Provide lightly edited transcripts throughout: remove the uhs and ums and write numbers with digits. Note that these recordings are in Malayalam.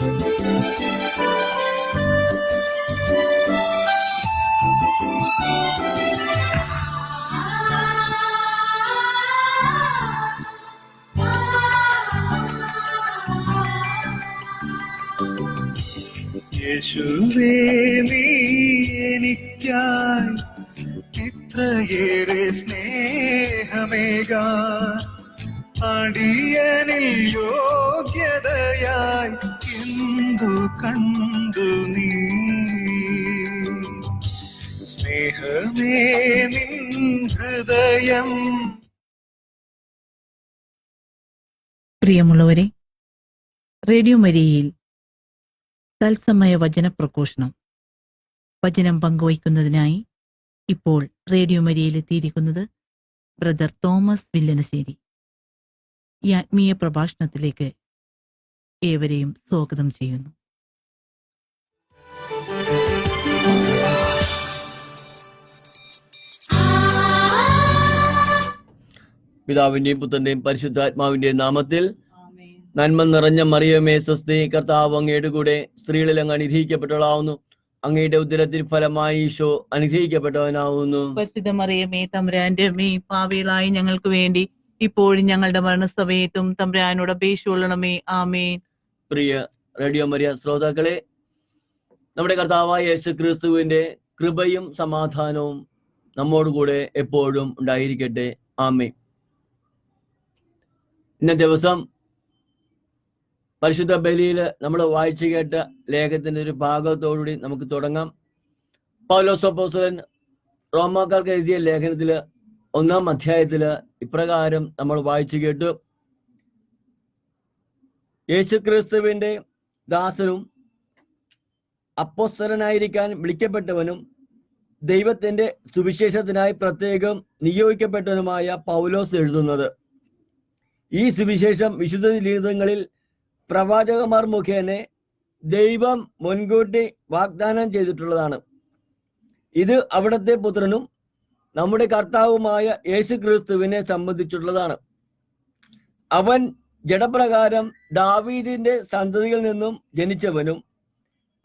യേശുവേ നീ എനിക്കായി ഇത്രയേറെ സ്നേഹമേകാൻ അടിയനിൽ യോഗ്യതയായി എന്തു കണ്ടു നീ സ്നേഹമേ നിൻ ഹൃദയം. പ്രിയമുള്ളവരെ, റേഡിയോ മരിയയിൽ തത്സമയ വചന പ്രഘോഷണം വചനം പങ്കുവയ്ക്കുന്നതിനായി ഇപ്പോൾ റേഡിയോ മരിയയിൽ എത്തിയിരിക്കുന്നത് ബ്രദർ തോമസ് വില്ലനശ്ശേരി. ഈ ആത്മീയ പ്രഭാഷണത്തിലേക്ക് ഏവരെയും സ്വാഗതം ചെയ്യുന്നു. പിതാവിന്റെയും പുത്രന്റെയും പരിശുദ്ധാത്മാവിന്റെയും നാമത്തിൽ. നന്മ നിറഞ്ഞ മറിയമേ സ്വസ്തി, കർത്താവ് അങ്ങയുടെ കൂടെ സ്ത്രീകളിൽ അങ്ങ് അനുഗ്രഹിക്കപ്പെട്ടവളാവുന്നു. അങ്ങയുടെ ഉദരത്തിൽ ഫലമായി ഈശോ അനുഗ്രഹിക്കപ്പെട്ടവനാവുന്നു. പരിശുദ്ധ മറിയമേ തമ്പുരാന്റെ അമ്മേ, പാപികളായി ഞങ്ങൾക്ക് വേണ്ടി ഇപ്പോഴും ഞങ്ങളുടെ മരണസമയത്തും തമ്പുരാനോട് അപേക്ഷിച്ചുകൊള്ളണമേ. ആമേൻ. പ്രിയ റേഡിയോ മരിയ ശ്രോതാക്കളെ, നമ്മുടെ കർത്താവായ യേശു ക്രിസ്തുവിന്റെ കൃപയും സമാധാനവും നമ്മോടുകൂടെ എപ്പോഴും ഉണ്ടായിരിക്കട്ടെ. ആമേൻ. ഇന്നത്തെ ദിവസം പരിശുദ്ധ ബലിയിൽ നമ്മൾ വായിച്ചു കേട്ട ലേഖനത്തിന്റെ ഒരു ഭാഗത്തോടുകൂടി നമുക്ക് തുടങ്ങാം. പൗലോസ് അപ്പോസ്തലൻ റോമാക്കാർക്ക് എഴുതിയ ലേഖനത്തില് 1-ാം അധ്യായത്തില് ഇപ്രകാരം നമ്മൾ വായിച്ചു കേട്ടു. യേശുക്രിസ്തുവിന്റെ ദാസനും അപ്പോസ്തലനായിരിക്കാൻ വിളിക്കപ്പെട്ടവനും ദൈവത്തിന്റെ സുവിശേഷത്തിനായി പ്രത്യേകം നിയോഗിക്കപ്പെട്ടവനുമായ പൗലോസ് എഴുതുന്നത്. ഈ സുവിശേഷം വിശുദ്ധ ലിഖിതങ്ങളിൽ പ്രവാചകന്മാർ മുഖേന ദൈവം മുൻകൂട്ടി വാഗ്ദാനം ചെയ്തിട്ടുള്ളതാണ്. ഇത് അവിടുത്തെ പുത്രനും നമ്മുടെ കർത്താവുമായ യേശു ക്രിസ്തുവിനെ സംബന്ധിച്ചുള്ളതാണ്. അവൻ ജഡപ്രകാരം ദാവീദിന്റെ സന്തതിയിൽ നിന്നും ജനിച്ചവനും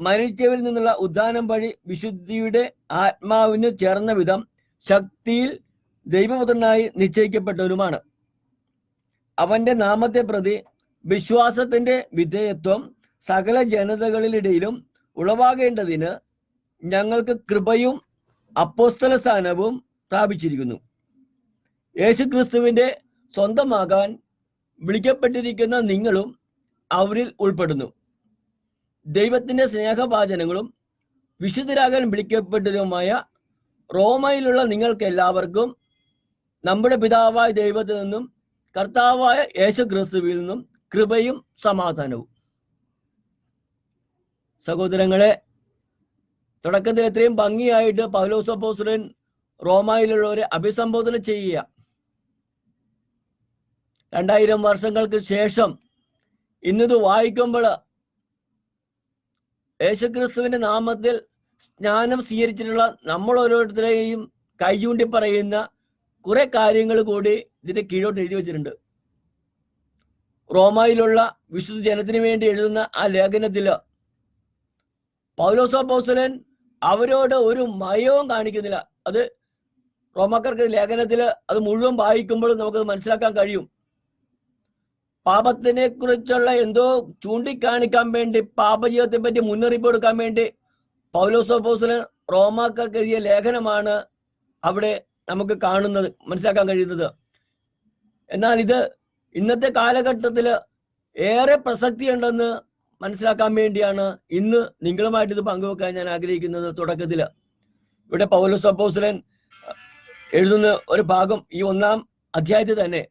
മരിച്ചവരിൽ നിന്നുള്ള ഉദ്ധാനം വഴി വിശുദ്ധിയുടെ ആത്മാവിന് ചേർന്ന വിധം ശക്തിയിൽ ദൈവപുത്രനായി നിശ്ചയിക്കപ്പെട്ടവനുമാണ്. അവന്റെ നാമത്തെ പ്രതി വിശ്വാസത്തിന്റെ വിധേയത്വം സകല ജനതകളിലിടയിലും ഉളവാകേണ്ടതിന് ഞങ്ങൾക്ക് കൃപയും അപ്പോസ്തല സ്ഥാനവും പ്രാപിച്ചിരിക്കുന്നു. യേശുക്രിസ്തുവിന്റെ സ്വന്തമാകാൻ വിളിക്കപ്പെട്ടിരിക്കുന്ന നിങ്ങളും അവരിൽ ഉൾപ്പെടുന്നു. ദൈവത്തിന്റെ സ്നേഹഭാചനങ്ങളും വിശുദ്ധരാകാൻ വിളിക്കപ്പെട്ടവരുമായ റോമയിലുള്ള നിങ്ങൾക്ക് എല്ലാവർക്കും നമ്മുടെ പിതാവായ ദൈവത്തിൽ നിന്നും കർത്താവായ യേശുക്രിസ്തുവിൽ നിന്നും കൃപയും സമാധാനവും. സഹോദരങ്ങളെ, തുടക്കത്തിൽ എത്രയും ഭംഗിയായിട്ട് പൗലോസ് അപ്പോസ്തലൻ റോമായിലുള്ളവരെ അഭിസംബോധന ചെയ്യുക. 2000 വർഷങ്ങൾക്ക് ശേഷം ഇന്നിത് വായിക്കുമ്പോൾ യേശുക്രിസ്തുവിന്റെ നാമത്തിൽ സ്നാനം സ്വീകരിച്ചിട്ടുള്ള നമ്മൾ ഓരോരുത്തരെയും കൈചൂണ്ടി പറയുന്ന കുറെ കാര്യങ്ങൾ കൂടി ഇതിന്റെ കീഴോട്ട് എഴുതി വെച്ചിട്ടുണ്ട്. റോമായിലുള്ള വിശുദ്ധ ജനത്തിന് വേണ്ടി എഴുതുന്ന ആ ലേഖനത്തില് പൗലോസ് അപ്പോസ്തലൻ അവരോട് ഒരു മയവും കാണിക്കുന്നില്ല. അത് റോമാക്കാർക്ക് ലേഖനത്തില് അത് മുഴുവൻ വായിക്കുമ്പോഴും നമുക്കത് മനസ്സിലാക്കാൻ കഴിയും. പാപത്തിനെ കുറിച്ചുള്ള എന്തോ ചൂണ്ടിക്കാണിക്കാൻ വേണ്ടി, പാപജീവിതത്തെ പറ്റി മുന്നറിയിപ്പ് കൊടുക്കാൻ വേണ്ടി പൗലോസ് അപ്പോസ്തലൻ റോമാക്കാർക്ക് എഴുതിയ ലേഖനമാണ് അവിടെ നമുക്ക് കാണുന്നത്, മനസ്സിലാക്കാൻ കഴിയുന്നത്. എന്നാൽ ഇത് ഇന്നത്തെ കാലഘട്ടത്തിൽ ഏറെ പ്രസക്തി ഉണ്ടെന്ന് മനസ്സിലാക്കാൻ വേണ്ടിയാണ് ഇന്ന് നിങ്ങളുമായിട്ട് ഇത് പങ്കുവെക്കാൻ ഞാൻ ആഗ്രഹിക്കുന്നത്. തുടക്കത്തിൽ ഇവിടെ പൗലോസ് അപ്പോസ്തലൻ എഴുതുന്ന ഒരു ഭാഗം ഈ 1-ാം അധ്യായത്തിൽ തന്നെ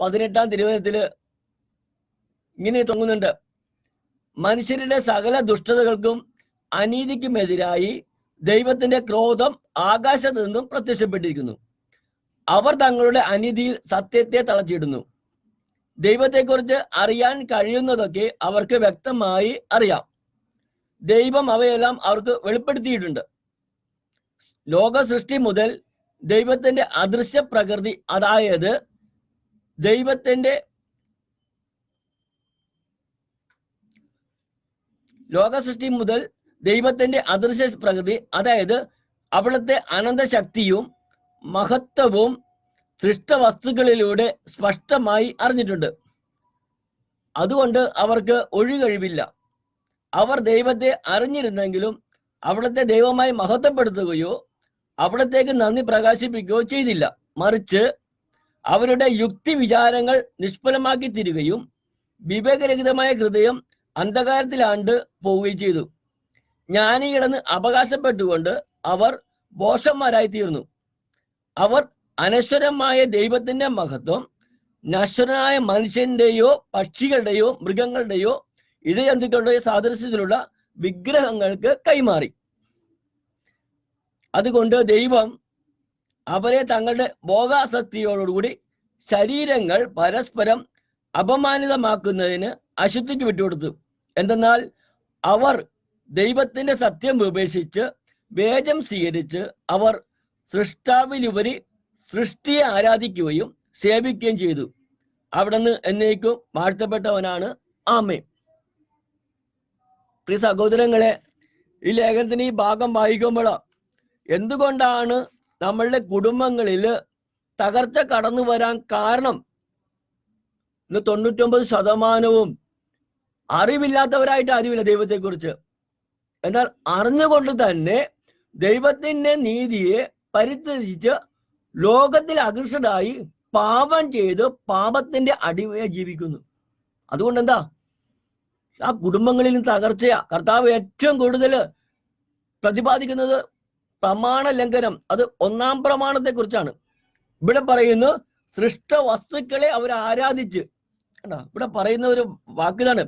18-ാം തിരുവചനത്തില് ഇങ്ങനെ തുടങ്ങുന്നുണ്ട്. മനുഷ്യരുടെ സകല ദുഷ്ടതകൾക്കും അനീതിക്കുമെതിരായി ദൈവത്തിന്റെ ക്രോധം ആകാശത്ത് നിന്നും പ്രത്യക്ഷപ്പെട്ടിരിക്കുന്നു. അവർ തങ്ങളുടെ അനീതിയിൽ സത്യത്തെ തളച്ചിടുന്നു. ദൈവത്തെക്കുറിച്ച് അറിയാൻ കഴിയുന്നതൊക്കെ അവർക്ക് വ്യക്തമായി അറിയാം. ദൈവം അവയെല്ലാം അവർക്ക് വെളിപ്പെടുത്തിയിട്ടുണ്ട്. ലോക സൃഷ്ടി മുതൽ ദൈവത്തിന്റെ അദൃശ്യ പ്രകൃതി, അതായത് ദൈവത്തിന്റെ ലോക സൃഷ്ടി മുതൽ ദൈവത്തിന്റെ അദൃശ്യ പ്രകൃതി, അതായത് അവിടുത്തെ അനന്തശക്തിയും മഹത്വവും സൃഷ്ടവസ്തുക്കളിലൂടെ സ്പഷ്ടമായി അറിഞ്ഞിട്ടുണ്ട്. അതുകൊണ്ട് അവർക്ക് ഒഴികഴിവില്ല. അവർ ദൈവത്തെ അറിഞ്ഞിരുന്നെങ്കിലും അവിടുത്തെ ദൈവമായി മഹത്വപ്പെടുത്തുകയോ അവിടത്തേക്ക് നന്ദി പ്രകാശിപ്പിക്കുകയോ ചെയ്തില്ല. മറിച്ച് അവരുടെ യുക്തി വിചാരങ്ങൾ നിഷ്ഫലമാക്കി തീരുകയും വിവേകരഹിതമായ ഹൃദയം അന്ധകാരത്തിലാണ്ട് പോവുകയും ചെയ്തു. ജ്ഞാനികളെന്ന് അവകാശപ്പെട്ടുകൊണ്ട് അവർ ഭോഷന്മാരായി തീർന്നു. അവർ അനശ്വരമായ ദൈവത്തിന്റെ മഹത്വം നശ്വരനായ മനുഷ്യന്റെയോ പക്ഷികളുടെയോ മൃഗങ്ങളുടെയോ ഇഴജന്തുക്കളുടെയോ സാദൃശ്യത്തിലുള്ള വിഗ്രഹങ്ങൾക്ക് കൈമാറി. അതുകൊണ്ട് ദൈവം അവരെ തങ്ങളുടെ ഭോഗാസക്തിയോടുകൂടി ശരീരങ്ങൾ പരസ്പരം അപമാനിതമാക്കുന്നതിന് അശുദ്ധിക്ക് വിട്ടുകൊടുത്തു. എന്തെന്നാൽ അവർ ദൈവത്തിന്റെ സത്യം ഉപേക്ഷിച്ച് വേദം സ്വീകരിച്ച് അവർ സൃഷ്ടാവിലുപരി സൃഷ്ടിയെ ആരാധിക്കുകയും സേവിക്കുകയും ചെയ്തു. അവിടുന്ന് എന്നേക്കും വാഴ്ത്തപ്പെട്ടവനാണ്. ആമേൻ. പ്രിയ സഹോദരങ്ങളെ, ഈ ലേഖനത്തിന് ഈ ഭാഗം വായിക്കുമ്പോൾ എന്തുകൊണ്ടാണ് നമ്മളുടെ കുടുംബങ്ങളിൽ തകർച്ച കടന്നു വരാൻ കാരണം? ഇന്ന് 99% അറിവില്ലാത്തവരായിട്ട് അറിവില്ല ദൈവത്തെക്കുറിച്ച്. എന്നാൽ അറിഞ്ഞുകൊണ്ട് തന്നെ ദൈവത്തിന്റെ നീതിയെ പരിത്യജിച്ച് ലോകത്തിൽ ആകൃഷ്ടരായി പാപം ചെയ്ത് പാപത്തിന്റെ അടിമയെ ജീവിക്കുന്നു. അതുകൊണ്ട് എന്താ ആ കുടുംബങ്ങളിൽ തകർച്ചയാ. കർത്താവ് ഏറ്റവും കൂടുതൽ പ്രതിപാദിക്കുന്നത് പ്രമാണ ലംഘനം. അത് 1-ാം പ്രമാണത്തെ കുറിച്ചാണ്. ഇവിടെ പറയുന്നു സൃഷ്ട വസ്തുക്കളെ അവർ ആരാധിച്ച്. കണ്ടോ, ഇവിടെ പറയുന്ന ഒരു വാക്കിതാണ്,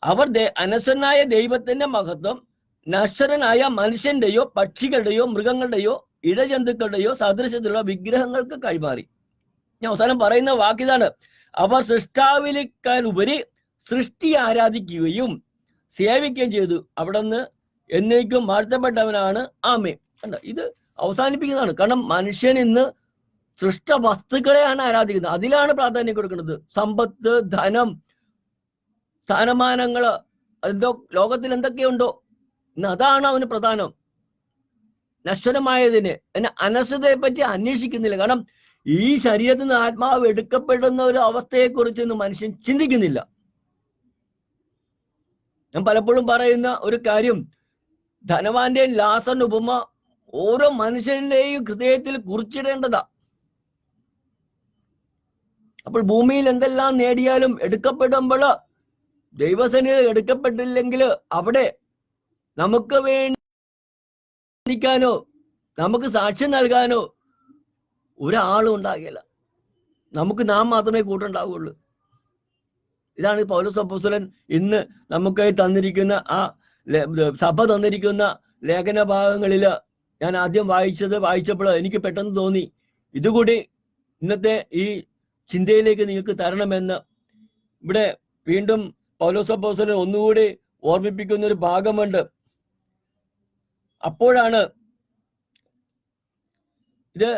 അവർ അനശ്വരനായ ദൈവത്തിന്റെ മഹത്വം നശ്വരനായ മനുഷ്യന്റെയോ പക്ഷികളുടെയോ മൃഗങ്ങളുടെയോ ഇഴജന്തുക്കളുടെയോ സദൃശ്യത്തിലുള്ള വിഗ്രഹങ്ങൾക്ക് കൈമാറി. ഞാൻ അവസാനം പറയുന്ന വാക്കിതാണ്, അവർ സൃഷ്ടാവിലേക്കാൾ ഉപരി സൃഷ്ടി ആരാധിക്കുകയും സേവിക്കുകയും ചെയ്തു. അവിടുന്ന് എന്നേക്കും വാഴ്ത്തപ്പെട്ടവനാണ്. ആമേൻ. കണ്ടോ, ഇത് അവസാനിപ്പിക്കുന്നതാണ്. കാരണം മനുഷ്യൻ ഇന്ന് സൃഷ്ട വസ്തുക്കളെയാണ് ആരാധിക്കുന്നത്. അതിലാണ് പ്രാധാന്യം കൊടുക്കുന്നത്. സമ്പത്ത്, ധനം, സ്ഥാനമാനങ്ങള്, ലോകത്തിൽ എന്തൊക്കെയുണ്ടോ ഇന്ന് അതാണ് അവന് പ്രധാനം. നശ്വരമായതിന് അനശ്വരതയെ പറ്റി അന്വേഷിക്കുന്നില്ല. കാരണം ഈ ശരീരത്തിൽ നിന്ന് ആത്മാവ് എടുക്കപ്പെടുന്ന ഒരു അവസ്ഥയെക്കുറിച്ച് ഇന്ന് മനുഷ്യൻ ചിന്തിക്കുന്നില്ല. ഞാൻ പലപ്പോഴും പറയുന്ന ഒരു കാര്യം, ധനവാന്റെയും ലാസറിന്റെ ഉപമ ഓരോ മനുഷ്യന്റെയും ഹൃദയത്തിൽ കുറിച്ചിടേണ്ടതാ. അപ്പോൾ ഭൂമിയിൽ എന്തെല്ലാം നേടിയാലും എടുക്കപ്പെടുമ്പോൾ ദൈവസന്നിധിയിൽ എടുക്കപ്പെട്ടില്ലെങ്കിൽ അവിടെ നമുക്ക് വേണ്ടിക്കാനോ നമുക്ക് സാക്ഷ്യം നൽകാനോ ഒരാളും ഉണ്ടാകില്ല. നമുക്ക് നാം മാത്രമേ കൂട്ടുണ്ടാവുകയുള്ളൂ. ഇതാണ് പൗലോസ് അപ്പോസ്തലൻ ഇന്ന് നമുക്കായി തന്നിരിക്കുന്ന സഭ തന്നിരിക്കുന്ന ലേഖന ഭാഗങ്ങളിൽ ഞാൻ ആദ്യം വായിച്ചപ്പോൾ എനിക്ക് പെട്ടെന്ന് തോന്നി, ഇതുകൂടി ഇന്നത്തെ ഈ ചിന്തയിലേക്ക് നിങ്ങൾക്ക് തരണമെന്ന്. ഇവിടെ വീണ്ടും പൗലോസ് അപ്പോസ്തലൻ ഒന്നുകൂടി ഓർമ്മിപ്പിക്കുന്ന ഒരു ഭാഗമുണ്ട്. അപ്പോഴാണ് ഇത്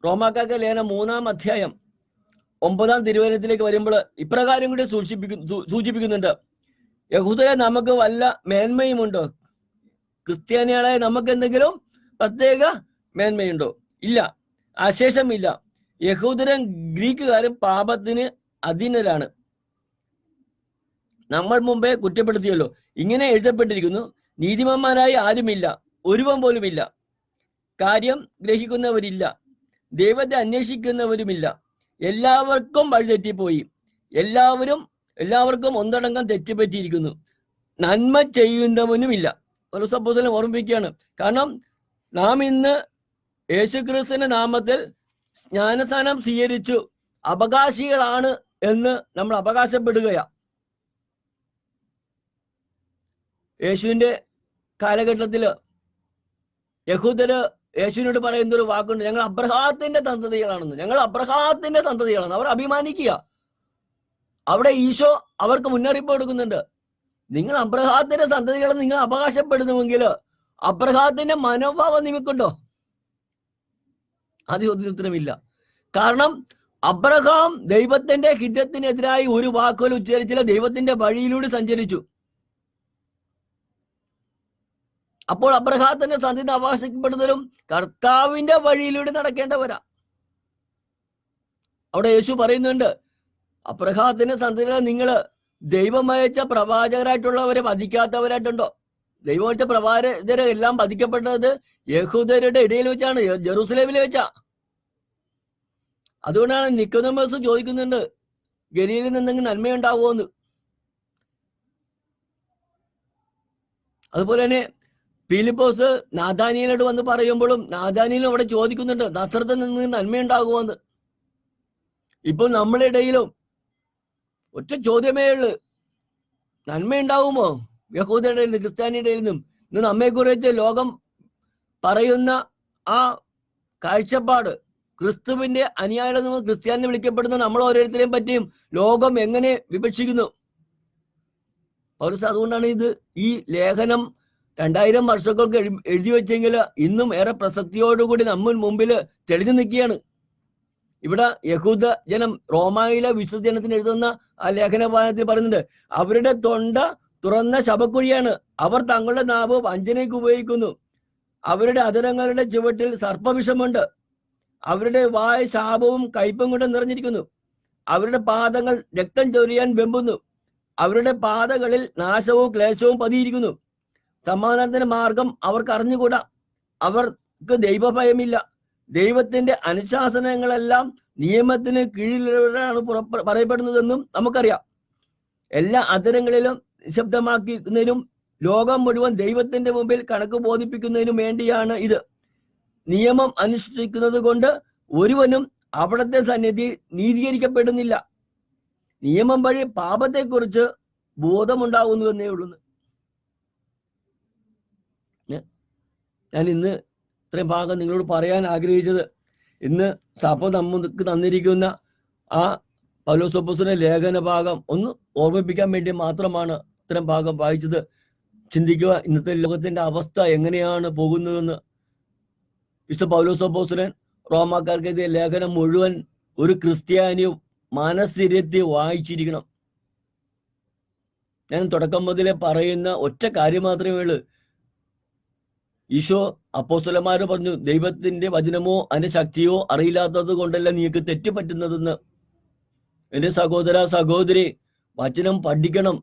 റോമാക്കാർക്ക് ലേഖനം 3-ാം അധ്യായം 9-ാം തിരുവചനത്തിലേക്ക് വരുമ്പോൾ ഇപ്രകാരം കൂടി സൂചിപ്പിക്കുന്നുണ്ട്, യഹൂദരെ നമുക്ക് വല്ല മേന്മയുമുണ്ടോ? ക്രിസ്ത്യാനികളെ നമുക്ക് എന്തെങ്കിലും പ്രത്യേക മേന്മയുണ്ടോ? ഇല്ല, അശേഷമില്ല. യഹൂദരും ഗ്രീക്കുകാരും പാപത്തിന് അധീനരാണ്. നമ്മൾ മുമ്പേ കുറ്റപ്പെടുത്തിയല്ലോ. ഇങ്ങനെ എഴുതപ്പെട്ടിരിക്കുന്നു, നീതിമാന്മാരായി ആരുമില്ല, ഒരുവൻ പോലുമില്ല. കാര്യം ഗ്രഹിക്കുന്നവരില്ല, ദൈവത്തെ അന്വേഷിക്കുന്നവരുമില്ല. എല്ലാവർക്കും വഴിതെറ്റിപ്പോയി, എല്ലാവർക്കും ഒന്നടങ്കം തെറ്റുപറ്റിയിരിക്കുന്നു. നന്മ ചെയ്യുന്നവനുമില്ല. പൗലോസ് അപ്പോസ്തലൻ ഓർമ്മിപ്പിക്കുകയാണ്. കാരണം നാം ഇന്ന് യേശുക്രിസ്തുവിന്റെ നാമത്തിൽ ജ്ഞാനസ്നാനം സ്വീകരിച്ചു അവകാശികളാണ് എന്ന് നമ്മൾ അവകാശപ്പെടുകയാ. യേശുവിന്റെ കാലഘട്ടത്തില് യഹൂദര് യേശുവിനോട് പറയുന്ന ഒരു വാക്കുണ്ട്, ഞങ്ങൾ അബ്രഹാത്തിന്റെ സന്തതികളാണെന്ന്. ഞങ്ങൾ അബ്രഹാത്തിന്റെ സന്തതികളാണ് അവർ അഭിമാനിക്കുക. അവിടെ ഈശോ അവർക്ക് മുന്നറിയിപ്പ് കൊടുക്കുന്നുണ്ട്, നിങ്ങൾ അബ്രഹാത്തിന്റെ സന്തതികളെന്ന് നിങ്ങൾ അവകാശപ്പെടുന്നുവെങ്കിൽ അബ്രഹാത്തിന്റെ മനോഭാവം നിങ്ങൾക്കുണ്ടോ? അത് ഉത്തരമില്ല. കാരണം അബ്രഹാം ദൈവത്തിന്റെ ഹിതത്തിനെതിരായി ഒരു വാക്കുകൾ ഉച്ചരിച്ചില്ല, ദൈവത്തിന്റെ വഴിയിലൂടെ സഞ്ചരിച്ചു. അപ്പോൾ അബ്രഹാത്തിന്റെ സന്തതി അവകാശപ്പെടുന്നവരും കർത്താവിന്റെ വഴിയിലൂടെ നടക്കേണ്ടവരാ. അവിടെ യേശു പറയുന്നുണ്ട്, അബ്രഹാത്തിന്റെ സന്തതികളെ നിങ്ങള് ദൈവം അയച്ച പ്രവാചകരായിട്ടുള്ളവരെ വധിക്കാത്തവരായിട്ടുണ്ടോ? ദൈവം അയച്ച പ്രവാചകരെ എല്ലാം വധിക്കപ്പെട്ടത് യഹൂദരുടെ ഇടയിൽ വെച്ചാണ്, ജെറൂസലേമിൽ വെച്ചാ. അതുകൊണ്ടാണ് നിക്കോദെമോസ് ചോദിക്കുന്നുണ്ട്, ഗലീലിൽ നിന്നെങ്കിൽ നന്മയുണ്ടാവുമോന്ന്. അതുപോലെ തന്നെ ഫിലിപ്പോസ് നാഥാനിയലോട് വന്ന് പറയുമ്പോഴും നാഥാനിയലും അവിടെ ചോദിക്കുന്നുണ്ട്, നസറത്തിൽ നിന്ന് നന്മയുണ്ടാകുമോന്ന്. ഇപ്പോൾ നമ്മുടെ ഇടയിലും ഒറ്റ ചോദ്യമേ ഉള്ളു, നന്മയുണ്ടാവുമോ? യഹൂദരുടെ ഇടയിൽ നിന്ന്, ക്രിസ്ത്യാനിയുടെ ഇടയിൽ നിന്നും. ഇന്ന് നമ്മെക്കുറിച്ച് ലോകം പറയുന്ന ആ കാഴ്ചപ്പാട്, ക്രിസ്തുവിന്റെ അനുയായികൾ നിന്ന് ക്രിസ്ത്യാനി വിളിക്കപ്പെടുന്ന നമ്മൾ ഓരോരുത്തരെയും പറ്റിയും ലോകം എങ്ങനെ വിഭജിക്കുന്നു. പൗലോസ് അതുകൊണ്ടാണ് ഈ ലേഖനം 2000 വർഷങ്ങൾക്ക് എഴുതി വെച്ചെങ്കിൽ ഇന്നും ഏറെ പ്രസക്തിയോടുകൂടി നമ്മൾ മുമ്പിൽ തെളിഞ്ഞു നിൽക്കുകയാണ്. ഇവിടെ യഹൂദ ജനം റോമായിലെ വിശുദ്ധ ജനത്തിന് എഴുതുന്ന ആ ലേഖന വായനത്തിൽ പറയുന്നുണ്ട്, അവരുടെ തൊണ്ട തുറന്ന ശവക്കുഴിയാണ്, അവർ തങ്ങളുടെ നാവ് വഞ്ചനയ്ക്ക് ഉപയോഗിക്കുന്നു, അവരുടെ അധരങ്ങളുടെ ചുവട്ടിൽ സർപ്പവിഷമുണ്ട്, അവരുടെ വായ ശാപവും കയ്പും കൊണ്ട് നിറഞ്ഞിരിക്കുന്നു, അവരുടെ പാദങ്ങൾ രക്തം ചൊരിയാൻ വെമ്പുന്നു, അവരുടെ പാതകളിൽ നാശവും ക്ലേശവും പതിയിരിക്കുന്നു, സമാധാനത്തിന്റെ മാർഗം അവർക്ക് അറിഞ്ഞുകൂടാ, അവർക്ക് ദൈവഭയമില്ല, ദൈവത്തിന്റെ അനുശാസനങ്ങളെല്ലാം നിയമത്തിന് കീഴിലാണ് പറയപ്പെടുന്നതെന്നും നമുക്കറിയാം. എല്ലാ അധരങ്ങളിലും നിശബ്ദമാക്കുന്നതിനും ലോകം മുഴുവൻ ദൈവത്തിന്റെ മുമ്പിൽ കണക്ക് ബോധിപ്പിക്കുന്നതിനും വേണ്ടിയാണ് ഇത്. നിയമം അനുഷ്ഠിക്കുന്നത് കൊണ്ട് ഒരുവനും അവിടുത്തെ സന്നിധി നീതീകരിക്കപ്പെടുന്നില്ല. നിയമം വഴി പാപത്തെക്കുറിച്ച് ബോധമുണ്ടാകുന്നു എന്നേ ഉള്ളൂ. ഞാൻ ഇന്ന് ഇത്രയും ഭാഗം നിങ്ങളോട് പറയാൻ ആഗ്രഹിച്ചത്, ഇന്ന് സഭ നമുക്ക് തന്നിരിക്കുന്ന ആ പൗലോസ് അപ്പോസ്തലന്റെ ലേഖന ഭാഗം ഒന്ന് ഓർമ്മിപ്പിക്കാൻ വേണ്ടി മാത്രമാണ് ഇത്തരം ഭാഗം വായിച്ചത്. ചിന്തിക്കുക, ഇന്നത്തെ ലോകത്തിന്റെ അവസ്ഥ എങ്ങനെയാണ് പോകുന്നതെന്ന്. വിശുദ്ധ പൗലോസ് അപ്പോസ്തലൻ റോമാക്കാർക്ക് എഴുതിയ ലേഖനം മുഴുവൻ ഒരു ക്രിസ്ത്യാനിയും മനസ്സിരുത്തി വായിച്ചിരിക്കണം. ഞാൻ തുടക്കം മുതലേ പറയുന്ന ഒറ്റ കാര്യം മാത്രമേ ഉള്ളൂ. ഈശോ അപ്പോസ്തലന്മാര് പറഞ്ഞു, ദൈവത്തിന്റെ വചനമോ അതിന്റെ ശക്തിയോ അറിയില്ലാത്തത് കൊണ്ടല്ല നീക്ക് തെറ്റുപറ്റുന്നതെന്ന്. എന്റെ സഹോദര സഹോദരി, വചനം പഠിക്കണം.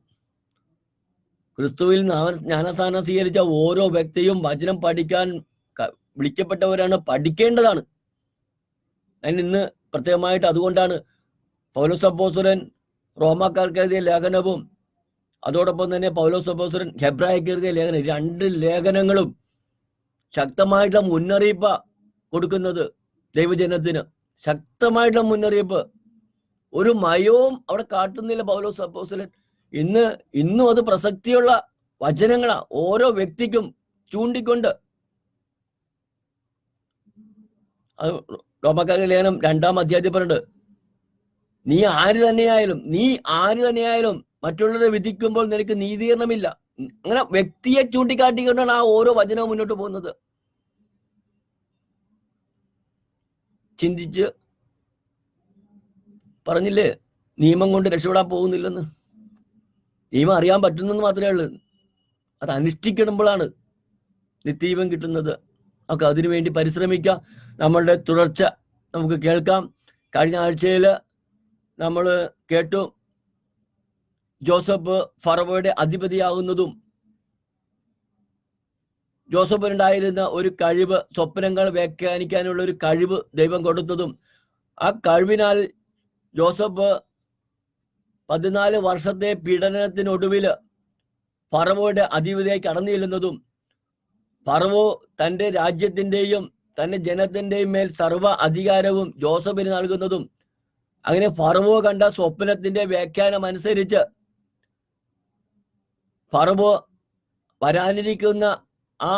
ക്രിസ്തുവിൽ ജ്ഞാനസ്നാനം സ്വീകരിച്ച ഓരോ വ്യക്തിയും വചനം പഠിക്കാൻ വിളിക്കപ്പെട്ടവരാണ്, പഠിക്കേണ്ടതാണ്. ഞാൻ ഇന്ന് പ്രത്യേകമായിട്ട് അതുകൊണ്ടാണ് പൗലോസ് അപ്പോസ്തലൻ റോമാക്കാർക്ക് എഴുതിയ ലേഖനവും അതോടൊപ്പം തന്നെ പൗലോസ് അപ്പോസ്തലൻ ഹെബ്രായർക്ക് എഴുതിയ ലേഖനം, 2 ലേഖനങ്ങളും ശക്തമായിട്ടുള്ള മുന്നറിയിപ്പ് കൊടുക്കുന്നത് ദൈവജനത്തിന്. ശക്തമായിട്ടുള്ള മുന്നറിയിപ്പ്, ഒരു മയവും അവിടെ കാട്ടുന്നില്ല പൗലോസ് അപ്പോസ്തലൻ. ഇന്നും അത് പ്രസക്തിയുള്ള വചനങ്ങളാ ഓരോ വ്യക്തിക്കും ചൂണ്ടിക്കൊണ്ട്. അത് റോമാക്കാരുടെ ലേഖനം 2-ാം അധ്യായത്തിൽ പറഞ്ഞിട്ട്, നീ ആര് തന്നെയായാലും മറ്റുള്ളവരെ വിധിക്കുമ്പോൾ നിനക്ക് നീതീകരണമില്ല. അങ്ങനെ വ്യക്തിയെ ചൂണ്ടിക്കാട്ടിക്കൊണ്ടാണ് ആ ഓരോ വചനവും മുന്നോട്ട് പോകുന്നത്. ചിന്തിച്ച് പറഞ്ഞില്ലേ, നിയമം കൊണ്ട് രക്ഷപ്പെടാൻ പോകുന്നില്ലെന്ന്. നിയമം അറിയാൻ പറ്റുന്നെന്ന് മാത്രമേ ഉള്ളൂ, അത് അനുഷ്ഠിക്കണമെമ്പോഴാണ് നിത്യജീവൻ കിട്ടുന്നത്. നമുക്ക് അതിനുവേണ്ടി പരിശ്രമിക്കാം. നമ്മളുടെ തുടർച്ച നമുക്ക് കേൾക്കാം. കഴിഞ്ഞ ആഴ്ചയിൽ നമ്മൾ കേട്ടു, ജോസഫ് ഫറവോയുടെ അധിപതിയാകുന്നതും ജോസഫിനുണ്ടായിരുന്ന ഒരു കഴിവ്, സ്വപ്നങ്ങൾ വ്യാഖ്യാനിക്കാനുള്ള ഒരു കഴിവ് ദൈവം കൊടുത്തതും, ആ കഴിവിനാൽ ജോസഫ് 14 വർഷത്തെ പീഡനത്തിനൊടുവിൽ ഫറവോയുടെ അധിപതിയായി കടന്നു ചെല്ലുന്നതും, ഫറവോ തൻ്റെ രാജ്യത്തിൻ്റെയും തൻ്റെ ജനത്തിൻ്റെയും മേൽ സർവ്വ അധികാരവും ജോസഫിന് നൽകുന്നതും, അങ്ങനെ ഫറവോ കണ്ട സ്വപ്നത്തിന്റെ വ്യാഖ്യാനം അനുസരിച്ച് ഫറവോ വരാനിരിക്കുന്ന ആ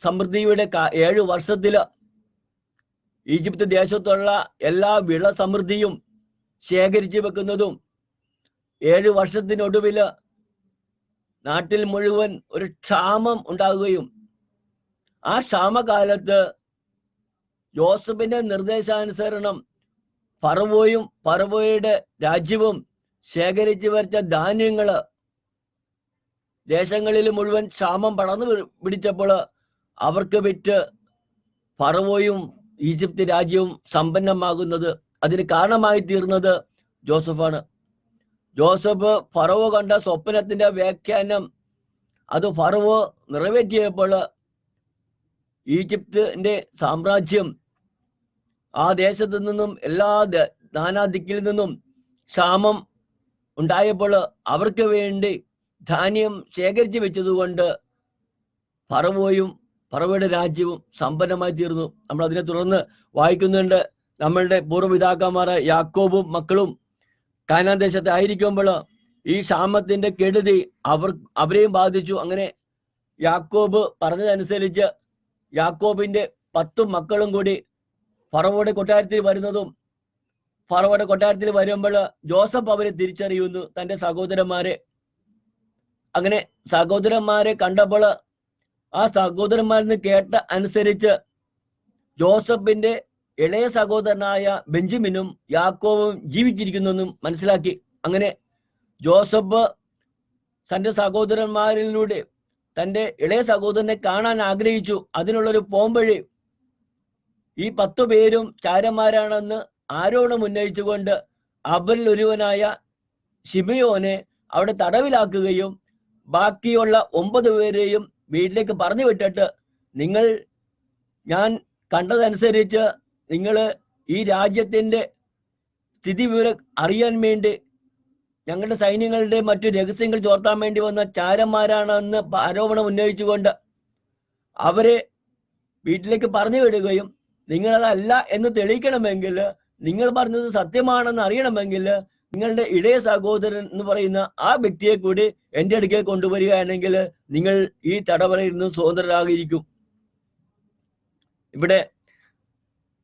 സമൃദ്ധിയുടെ 7 വർഷത്തില് ഈജിപ്ത് ദേശത്തുള്ള എല്ലാ വിള സമൃദ്ധിയും ശേഖരിച്ചു വെക്കുന്നതും, 7 വർഷത്തിനൊടുവില് നാട്ടിൽ മുഴുവൻ ഒരു ക്ഷാമം ഉണ്ടാകുകയും, ആ ക്ഷാമകാലത്ത് ജോസഫിന്റെ നിർദ്ദേശാനുസരണം ഫറവോയും ഫറവോയുടെ രാജ്യവും ശേഖരിച്ചു വച്ച ധാന്യങ്ങള് ദേശങ്ങളിൽ മുഴുവൻ ക്ഷാമം പടർന്നു പിടിച്ചപ്പോൾ അവർക്ക് വിറ്റ് ഫറവോയും ഈജിപ്ത് രാജ്യവും സമ്പന്നമാകുന്നത് അതിന് കാരണമായി തീർന്നത് ജോസഫാണ്. ജോസഫ് ഫറവോ കണ്ട സ്വപ്നത്തിന്റെ വ്യാഖ്യാനം അത് ഫറവോ നിറവേറ്റിയപ്പോൾ ഈജിപ്തിന്റെ സാമ്രാജ്യം ആ ദേശത്തു നിന്നും എല്ലാ നാനാദിക്കിൽ നിന്നും ക്ഷാമം ഉണ്ടായപ്പോൾ അവർക്ക് വേണ്ടി ധാന്യം ശേഖരിച്ചു വെച്ചതുകൊണ്ട് ഫറവോയുടെ രാജ്യവും സമ്പന്നമായി തീർന്നു. നമ്മൾ അതിനെ തുടർന്ന് വായിക്കുന്നുണ്ട്. നമ്മളുടെ പൂർവ്വപിതാക്കന്മാരെ യാക്കോബും മക്കളും കാനാൻ ദേശത്ത് ആയിരിക്കുമ്പോൾ ഈ ക്ഷാമത്തിന്റെ കെടുതി അവരെയും ബാധിച്ചു. അങ്ങനെ യാക്കോബ് പറഞ്ഞതനുസരിച്ച് യാക്കോബിന്റെ 10 മക്കളും കൂടി ഫറവോയുടെ കൊട്ടാരത്തിൽ വരുന്നതും ഫറവോയുടെ കൊട്ടാരത്തിൽ വരുമ്പോൾ ജോസഫ് അവരെ തിരിച്ചറിയുന്നു, തന്റെ സഹോദരന്മാരെ. അങ്ങനെ സഹോദരന്മാരെ കണ്ടപ്പോൾ ആ സഹോദരന്മാരിൽ നിന്ന് കേട്ട അനുസരിച്ച് ജോസഫിന്റെ ഇളയ സഹോദരനായ ബെഞ്ചമിനും യാക്കോബും ജീവിച്ചിരിക്കുന്നെന്നും മനസ്സിലാക്കി. അങ്ങനെ ജോസഫ് തന്റെ സഹോദരന്മാരിലൂടെ തന്റെ ഇളയ സഹോദരനെ കാണാൻ ആഗ്രഹിച്ചു. അതിനുള്ളൊരു പോംവഴി ഈ 10 പേരും ചാരന്മാരാണെന്ന് ആരോപണം ഉന്നയിച്ചുകൊണ്ട് അവരിൽ ഒരുവനായ ശിമയോനെ അവിടെ തടവിലാക്കുകയും ബാക്കിയുള്ള 9 പേരെയും വീട്ടിലേക്ക് പറഞ്ഞു വിട്ടിട്ട്, ഞാൻ കണ്ടതനുസരിച്ച് നിങ്ങൾ ഈ രാജ്യത്തിന്റെ സ്ഥിതി വിവരം അറിയാൻ വേണ്ടി ഞങ്ങളുടെ സൈന്യങ്ങളുടെ മറ്റു രഹസ്യങ്ങൾ ചോർത്താൻ വേണ്ടി വന്ന ചാരന്മാരാണെന്ന് ആരോപണം ഉന്നയിച്ചുകൊണ്ട് അവരെ വീട്ടിലേക്ക് പറഞ്ഞു വിടുകയും നിങ്ങളതല്ല എന്ന് തെളിയിക്കണമെങ്കിൽ, നിങ്ങൾ പറഞ്ഞത് സത്യമാണെന്ന് അറിയണമെങ്കിൽ നിങ്ങളുടെ ഇളയ സഹോദരൻ എന്ന് പറയുന്ന ആ വ്യക്തിയെ കൂടി എൻ്റെ അടുക്കൽ കൊണ്ടുവരികയാണെങ്കിൽ നിങ്ങൾ ഈ തടവറയിൽ നിന്ന് സ്വതന്ത്രരാകിയിരിക്കും. ഇവിടെ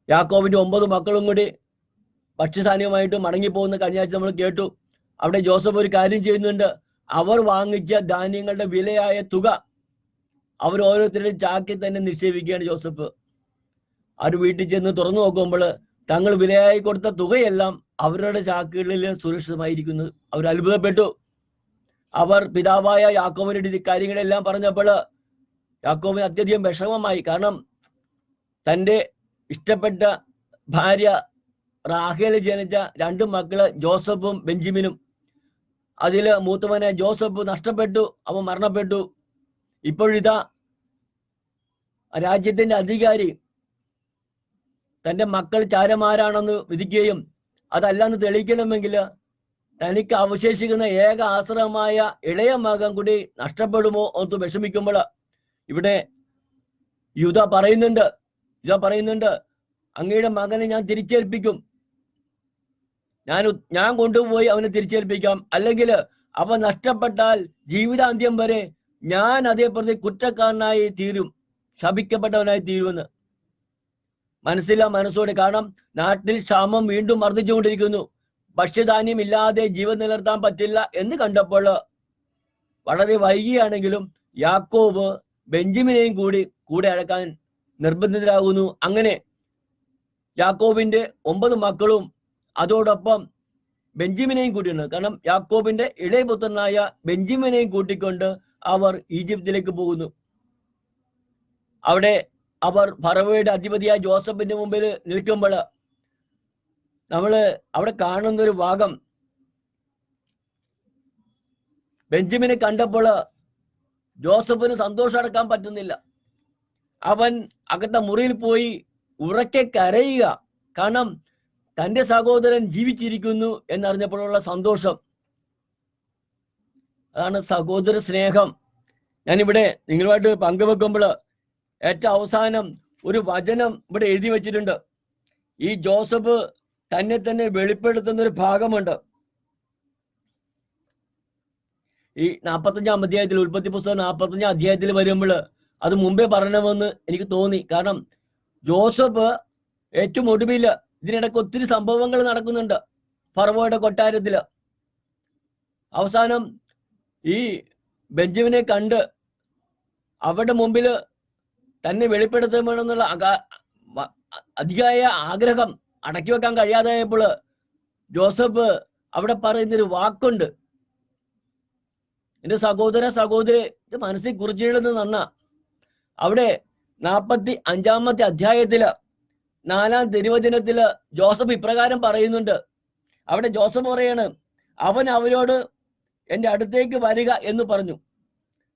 യാക്കോബിന്റെ 9 മക്കളും കൂടി ഭക്ഷ്യധാന്യമായിട്ട് മടങ്ങിപ്പോകുന്ന കഴിഞ്ഞ ആഴ്ച നമ്മൾ കേട്ടു. അവിടെ ജോസഫ് ഒരു കാര്യം ചെയ്യുന്നുണ്ട്. അവർ വാങ്ങിച്ച ധാന്യങ്ങളുടെ വിലയായ തുക അവർ ഓരോരുത്തരുടെയും ചാക്കിൽ തന്നെ നിക്ഷേപിക്കുകയാണ് ജോസഫ്. അവർ വീട്ടിൽ ചെന്ന് തുറന്നു നോക്കുമ്പോൾ തങ്ങൾ വിലയായി കൊടുത്ത തുകയെല്ലാം അവരുടെ ചാക്കുകളിൽ സുരക്ഷിതമായിരിക്കുന്നത് അവർ അത്ഭുതപ്പെട്ടു. അവർ പിതാവായ യാക്കോബിന്റെ കാര്യങ്ങളെല്ലാം പറഞ്ഞപ്പോൾ യാക്കോബിന് അത്യധികം വിഷമമായി. കാരണം തൻ്റെ ഇഷ്ടപ്പെട്ട ഭാര്യ റാഹേല് ജനിച്ച 2 മക്കള് ജോസഫും ബെഞ്ചമിനും, അതില് മൂത്തവനെ ജോസഫ് നഷ്ടപ്പെട്ടു, അവൻ മരണപ്പെട്ടു. ഇപ്പോഴിതാ രാജ്യത്തിന്റെ അധികാരി തന്റെ മക്കൾ ചാരന്മാരാണെന്ന് വിധിക്കുകയും അതല്ലെന്ന് തെളിയിക്കണമെങ്കിൽ തനിക്ക് അവശേഷിക്കുന്ന ഏക ആശ്രമമായ ഇളയ മകൻ കൂടി നഷ്ടപ്പെടുമോ എന്ന് വിഷമിക്കുമ്പോൾ ഇവിടെ യൂദാ പറയുന്നുണ്ട് അങ്ങയുടെ മകനെ ഞാൻ തിരിച്ചേൽപ്പിക്കും, ഞാൻ കൊണ്ടുപോയി അവനെ തിരിച്ചേൽപ്പിക്കാം, അല്ലെങ്കിൽ അവൻ നഷ്ടപ്പെട്ടാൽ ജീവിതാന്ത്യം വരെ ഞാൻ അതേപ്രതി കുറ്റക്കാരനായി തീരും, ശപിക്കപ്പെട്ടവനായി തീരുമെന്ന്. മനസ്സോടെ. കാരണം നാട്ടിൽ ക്ഷാമം വീണ്ടും വർദ്ധിച്ചുകൊണ്ടിരിക്കുന്നു. ഭക്ഷ്യധാന്യം ഇല്ലാതെ ജീവൻ നിലനിർത്താൻ പറ്റില്ല എന്ന് കണ്ടപ്പോൾ വളരെ വൈകിയാണെങ്കിലും യാക്കോബ് ബെഞ്ചമിനെയും കൂടെ അടക്കാൻ നിർബന്ധിതരാകുന്നു. അങ്ങനെ യാക്കോബിന്റെ 9 മക്കളും അതോടൊപ്പം ബെഞ്ചമിനെയും കൂട്ടിയുണ്ട്. കാരണം യാക്കോബിന്റെ ഇളയപുത്രനായ ബെഞ്ചമിനെയും കൂട്ടിക്കൊണ്ട് അവർ ഈജിപ്തിലേക്ക് പോകുന്നു. അവിടെ അവർ ഫറവോയുടെ അധിപതിയായ ജോസഫിന്റെ മുമ്പിൽ നിൽക്കുമ്പോൾ അവിടെ കാണുന്ന ഒരു ഭാഗം, ബെഞ്ചമിനെ കണ്ടപ്പോൾ ജോസഫിന് സന്തോഷം അടക്കാൻ പറ്റുന്നില്ല. അവൻ അകത്തെ മുറിയിൽ പോയി ഉറക്കെ കരയുക. കാരണം തന്റെ സഹോദരൻ ജീവിച്ചിരിക്കുന്നു എന്നറിഞ്ഞപ്പോഴുള്ള സന്തോഷം. അതാണ് സഹോദര സ്നേഹം. ഞാനിവിടെ നിങ്ങളുമായിട്ട് പങ്കുവെക്കുമ്പോൾ ഏറ്റവും അവസാനം ഒരു വചനം ഇവിടെ എഴുതി വെച്ചിട്ടുണ്ട്. ഈ ജോസഫ് തന്നെ വെളിപ്പെടുത്തുന്ന ഒരു ഭാഗമുണ്ട്. ഈ 45-ാം അധ്യായത്തിൽ, ഉൽപ്പത്തി പുസ്തകം 45-ാം അധ്യായത്തിൽ വരുമ്പോൾ അത് മുമ്പേ പറയണമെന്ന് എനിക്ക് തോന്നി. കാരണം ജോസഫ് ഏറ്റവും ഒടുവിൽ ഇതിനിടയ്ക്ക് ഒത്തിരി സംഭവങ്ങൾ നടക്കുന്നുണ്ട് ഫറവോയുടെ കൊട്ടാരത്തില്. അവസാനം ഈ ബെഞ്ചമിനെ കണ്ട് അവരുടെ മുമ്പിൽ തന്നെ വെളിപ്പെടുത്തണമെന്നുള്ള അതിയായ ആഗ്രഹം അടക്കി വെക്കാൻ കഴിയാതായപ്പോൾ ജോസഫ് അവിടെ പറയുന്നൊരു വാക്കുണ്ട്. എന്റെ സഹോദര സഹോദരി ഇത് മനസ്സിൽ കുറിച്ചിടുന്നത് നന്ന. അവിടെ 45 അധ്യായത്തില് 4 തിരുവചനത്തില് ജോസഫ് ഇപ്രകാരം പറയുന്നുണ്ട്. അവിടെ ജോസഫ് പറയാണ്, അവൻ അവരോട് എന്റെ അടുത്തേക്ക് വരിക എന്ന് പറഞ്ഞു.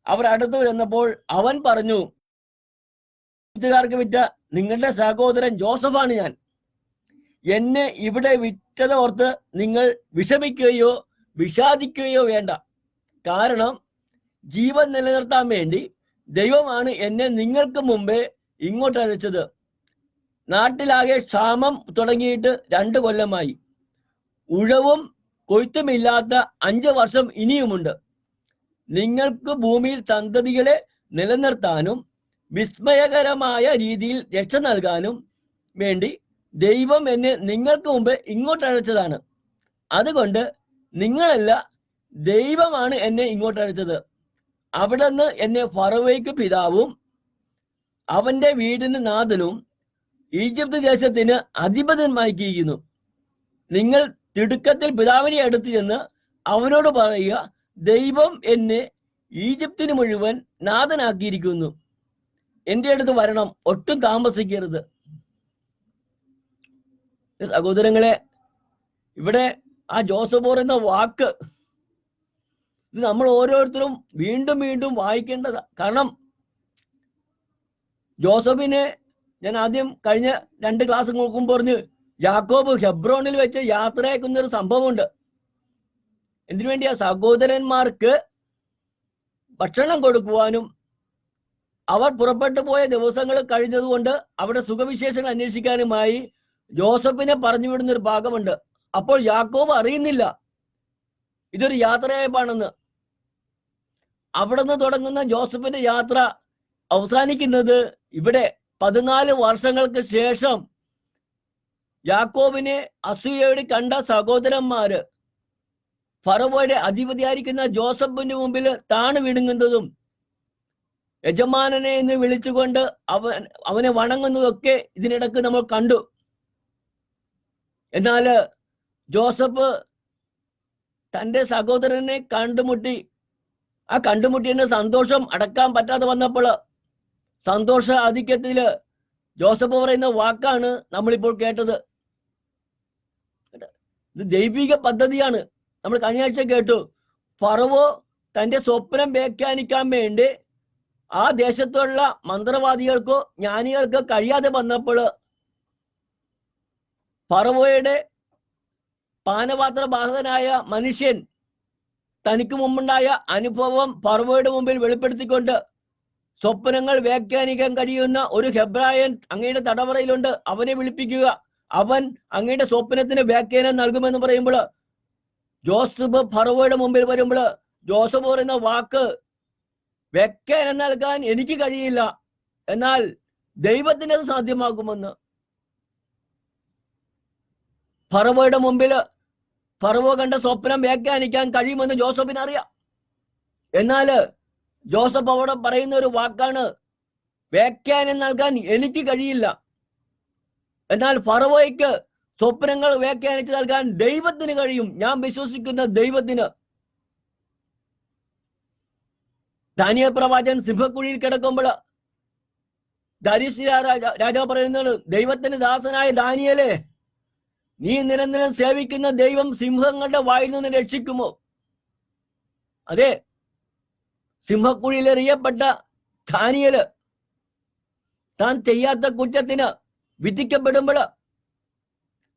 അവർ അടുത്ത് വരുന്നപ്പോൾ അവൻ പറഞ്ഞു, വിറ്റ നിങ്ങളുടെ സഹോദരൻ ജോസഫാണ് ഞാൻ. എന്നെ ഇവിടെ വിറ്റത് ഓർത്ത് നിങ്ങൾ വിഷമിക്കുകയോ വിഷാദിക്കുകയോ വേണ്ട. കാരണം ജീവൻ നിലനിർത്താൻ വേണ്ടി ദൈവമാണ് എന്നെ നിങ്ങൾക്ക് മുമ്പേ ഇങ്ങോട്ട് അയച്ചത്. നാട്ടിലാകെ ക്ഷാമം തുടങ്ങിയിട്ട് 2 കൊല്ലമായി. ഉഴവും കൊയ്ത്തുമില്ലാത്ത 5 വർഷം ഇനിയുമുണ്ട്. നിങ്ങൾക്ക് ഭൂമിയിൽ സന്തതികളെ നിലനിർത്താനും വിസ്മയകരമായ രീതിയിൽ രക്ഷ നൽകാനും വേണ്ടി ദൈവം എന്നെ നിങ്ങൾക്ക് മുമ്പ് ഇങ്ങോട്ട് അയച്ചതാണ്. അതുകൊണ്ട് നിങ്ങളല്ല, ദൈവമാണ് എന്നെ ഇങ്ങോട്ട് അയച്ചത്. അവിടുന്ന് എന്നെ ഫറവോയ്ക്ക് പിതാവും അവന്റെ വീടിന് നാഥനും ഈജിപ്ത് ദേശത്തിന് അധിപതിയുമാക്കിയിരിക്കുന്നു. നിങ്ങൾ തിടുക്കത്തിൽ പിതാവിനെ അടുത്ത് ചെന്ന് അവനോട് പറയുക, ദൈവം എന്നെ ഈജിപ്തിന് മുഴുവൻ നാഥനാക്കിയിരിക്കുന്നു. എന്റെ അടുത്ത് വരണം, ഒട്ടും താമസിക്കരുത്. സഹോദരങ്ങളെ, ഇവിടെ ആ ജോസഫ് പറയുന്ന വാക്ക് ഇത് നമ്മൾ ഓരോരുത്തരും വീണ്ടും വീണ്ടും വായിക്കേണ്ടതാ. കാരണം ജോസഫിനെ ഞാൻ ആദ്യം കഴിഞ്ഞ 2 ക്ലാസ് നോക്കുമ്പോൾ പറഞ്ഞു, യാക്കോബ് ഹെബ്രോണിൽ വെച്ച് യാത്രയാക്കുന്ന ഒരു സംഭവമുണ്ട്. എന്തിനു വേണ്ടിയാ? സഹോദരന്മാർക്ക് ഭക്ഷണം കൊടുക്കുവാനും അവർ പുറപ്പെട്ടു പോയ ദിവസങ്ങൾ കഴിഞ്ഞതുകൊണ്ട് അവിടെ സുഖവിശേഷങ്ങൾ അന്വേഷിക്കാനുമായി ജോസഫിനെ പറഞ്ഞു വിടുന്ന ഒരു ഭാഗമുണ്ട്. അപ്പോൾ യാക്കോബ് അറിയുന്നില്ല ഇതൊരു യാത്രയയപ്പാണെന്ന്. അവിടെ നിന്ന് തുടങ്ങുന്ന ജോസഫിന്റെ യാത്ര അവസാനിക്കുന്നത് ഇവിടെ 14 വർഷങ്ങൾക്ക് ശേഷം യാക്കോബിനെ അസൂയയോടെ കണ്ട സഹോദരന്മാര് ഫറവോയുടെ അധിപതിയായിരിക്കുന്ന ജോസഫിന്റെ മുമ്പിൽ താണു വിടുങ്ങുന്നതും യജമാനനെ എന്ന് വിളിച്ചുകൊണ്ട് അവനെ വണങ്ങുന്നതൊക്കെ ഇതിനിടക്ക് നമ്മൾ കണ്ടു. എന്നാല് ജോസഫ് തന്റെ സഹോദരനെ കണ്ടുമുട്ടി. ആ കണ്ടുമുട്ടിയുടെ സന്തോഷം അടക്കാൻ പറ്റാതെ വന്നപ്പോൾ സന്തോഷ ആധിക്യത്തില് ജോസഫ് പറയുന്ന വാക്കാണ് നമ്മളിപ്പോൾ കേട്ടത്. ഇത് ദൈവിക പദ്ധതിയാണ്. നമ്മൾ കഴിഞ്ഞ ആഴ്ച കേട്ടു, ഫറവോ തന്റെ സ്വപ്നം വ്യാഖ്യാനിക്കാൻ വേണ്ടി ആ ദേശത്തുള്ള മന്ത്രവാദികൾക്കോ ജ്ഞാനികൾക്കോ കഴിയാതെ വന്നപ്പോൾ ഫറവോയുടെ പാനപാത്രബാഹകനായ മനുഷ്യൻ തനിക്ക് മുമ്പുണ്ടായ അനുഭവം ഫറവോയുടെ മുമ്പിൽ വെളിപ്പെടുത്തിക്കൊണ്ട് സ്വപ്നങ്ങൾ വ്യാഖ്യാനിക്കാൻ കഴിയുന്ന ഒരു ഹെബ്രായൻ അങ്ങയുടെ തടവറയിലുണ്ട്, അവനെ വിളിപ്പിക്കുക, അവൻ അങ്ങയുടെ സ്വപ്നത്തിന് വ്യാഖ്യാനം നൽകുമെന്ന് പറയുമ്പോൾ ജോസഫ് ഫറവോയുടെ മുമ്പിൽ വരുമ്പോൾ ജോസഫ് പറയുന്ന വാക്ക്, വ്യാഖ്യാനം നൽകാൻ എനിക്ക് കഴിയില്ല, എന്നാൽ ദൈവത്തിന് അത് സാധ്യമാകുമെന്ന്. ഫറവോയുടെ മുമ്പിൽ ഫറവോ കണ്ട സ്വപ്നം വ്യാഖ്യാനിക്കാൻ കഴിയുമെന്ന് ജോസഫിന് അറിയാം. എന്നാൽ ജോസഫ് അവിടെ പറയുന്ന ഒരു വാക്കാണ്, വ്യാഖ്യാനം നൽകാൻ എനിക്ക് കഴിയില്ല, എന്നാൽ ഫറവോയ്ക്ക് സ്വപ്നങ്ങൾ വ്യാഖ്യാനിച്ച് നൽകാൻ ദൈവത്തിന് കഴിയും, ഞാൻ വിശ്വസിക്കുന്ന ദൈവത്തിന്. ദാനിയേൽ പ്രവാചകൻ സിംഹക്കുഴിയിൽ കിടക്കുമ്പോൾ ദാരീസ് രാജാവ് പറയുന്നത്, ദൈവത്തിന്റെ ദാസനായ ദാനിയേലേ, നീ നിരന്തരം സേവിക്കുന്ന ദൈവം സിംഹങ്ങളുടെ വായിൽ നിന്ന് രക്ഷിക്കുമോ? അതെ, സിംഹക്കുഴിയിൽ എറിയപ്പെട്ട ദാനിയേല് താൻ ചെയ്യാത്ത കുറ്റത്തിന് വിധിക്കപ്പെടുമ്പോൾ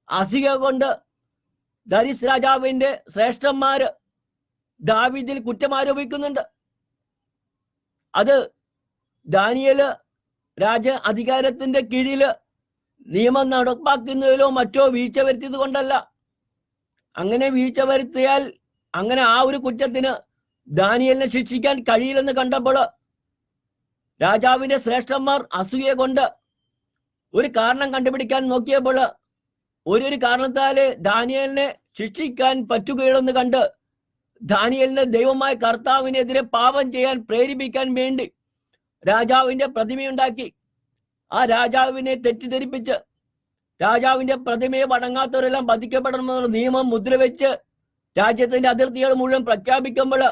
അസൂയ കൊണ്ട് ദാരീസ് രാജാവിന്റെ ശ്രേഷ്ഠന്മാര് ദാവീദിൽ കുറ്റം ആരോപിക്കുന്നുണ്ട്. അത് ദാനിയേല് രാജ അധികാരത്തിന്റെ കീഴില് നിയമം നടപ്പാക്കുന്നതിലോ മറ്റോ വീഴ്ച വരുത്തിയത് കൊണ്ടല്ല. അങ്ങനെ വീഴ്ച വരുത്തിയാൽ അങ്ങനെ ആ ഒരു കുറ്റത്തിന് ദാനിയേലിനെ ശിക്ഷിക്കാൻ കഴിയില്ലെന്ന് കണ്ടപ്പോൾ രാജാവിന്റെ ശ്രേഷ്ഠന്മാർ അസൂയ കൊണ്ട് ഒരു കാരണം കണ്ടുപിടിക്കാൻ നോക്കിയപ്പോൾ ഒരു കാരണത്താല് ദാനിയേലിനെ ശിക്ഷിക്കാൻ പറ്റുകയില്ലെന്ന് കണ്ട് ദാനിയേലിനെ ദൈവമായ കർത്താവിനെതിരെ പാപം ചെയ്യാൻ പ്രേരിപ്പിക്കാൻ വേണ്ടി രാജാവിന്റെ പ്രതിമയുണ്ടാക്കി ആ രാജാവിനെ തെറ്റിദ്ധരിപ്പിച്ച് രാജാവിന്റെ പ്രതിമയെ വണങ്ങാത്തവരെല്ലാം വധിക്കപ്പെടണമെന്നുള്ള നിയമം മുദ്രവെച്ച് രാജ്യത്തിന്റെ അതിർത്തികൾ മുഴുവൻ പ്രഖ്യാപിക്കുമ്പോൾ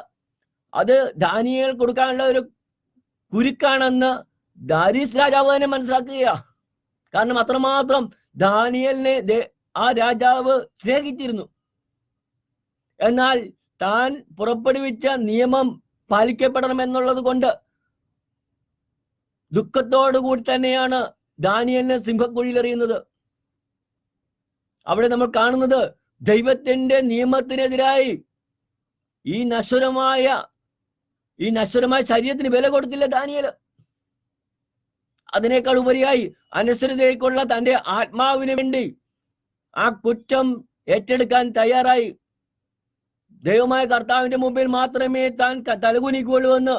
അത് ദാനിയേൽ കൊടുക്കാനുള്ള ഒരു കുരുക്കാണെന്ന് ദാരീസ് രാജാവ് തന്നെ മനസ്സിലാക്കുക. കാരണം അത്രമാത്രം ദാനിയേലിനെ ആ രാജാവ് സ്നേഹിച്ചിരുന്നു. എന്നാൽ താൻ പുറപ്പെടുവിച്ച നിയമം പാലിക്കപ്പെടണം എന്നുള്ളത് കൊണ്ട് ദുഃഖത്തോടു കൂടി തന്നെയാണ് ദാനിയേലിനെ സിംഹക്കുഴിയിൽ എറിയുന്നത്. അവിടെ നമ്മൾ കാണുന്നത് ദൈവത്തിന്റെ നിയമത്തിനെതിരായി ഈ നശ്വരമായ ശരീരത്തിന് വില കൊടുത്തില്ല ദാനിയേൽ. അതിനേക്കാൾ ഉപരിയായി അനുസരിതയ്ക്കുള്ള തന്റെ ആത്മാവിന് വേണ്ടി ആ കുറ്റം ഏറ്റെടുക്കാൻ തയ്യാറായി. ദൈവമായ കർത്താവിന്റെ മുമ്പിൽ മാത്രമേ താൻ തലകുനിക്കുള്ളൂ എന്ന്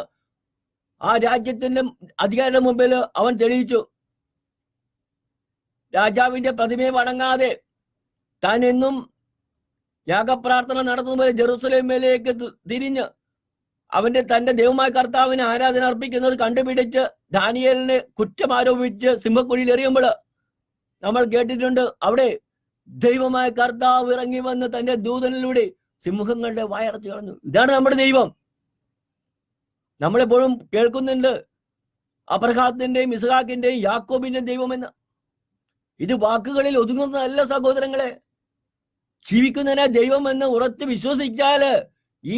ആ രാജ്യത്തിന്റെ അധികാരിയുടെ മുമ്പിൽ അവൻ തെളിയിച്ചു. രാജാവിന്റെ പ്രതിമയെ വണങ്ങാതെ താൻ എന്നും യാഗപ്രാർത്ഥന നടത്തുന്നതുപോലെ ജെറുസലേമിലേക്ക് തിരിഞ്ഞ് തന്റെ ദൈവമായ കർത്താവിന് ആരാധന അർപ്പിക്കുന്നത് കണ്ടുപിടിച്ച് ദാനിയേലിനെ കുറ്റം ആരോപിച്ച് സിംഹക്കുഴിയിൽ എറിയുമ്പോൾ നമ്മൾ കേട്ടിട്ടുണ്ട്, അവിടെ ദൈവമായ കർത്താവ് ഇറങ്ങി വന്ന് തന്റെ ദൂതനിലൂടെ സിംഹങ്ങളുടെ വായടച്ചു കളഞ്ഞു. ഇതാണ് നമ്മുടെ ദൈവം. നമ്മളെപ്പോഴും കേൾക്കുന്നുണ്ട് അബ്രഹാത്തിന്റെയും ഇസ്ഹാക്കിന്റെയും യാക്കോബിന്റെയും ദൈവമെന്ന്. ഇത് വാക്കുകളിൽ ഒതുങ്ങുന്നതല്ല സഹോദരങ്ങളെ. ജീവിക്കുന്നതിനെ ദൈവം എന്ന് ഉറച്ച് വിശ്വസിച്ചാല് ഈ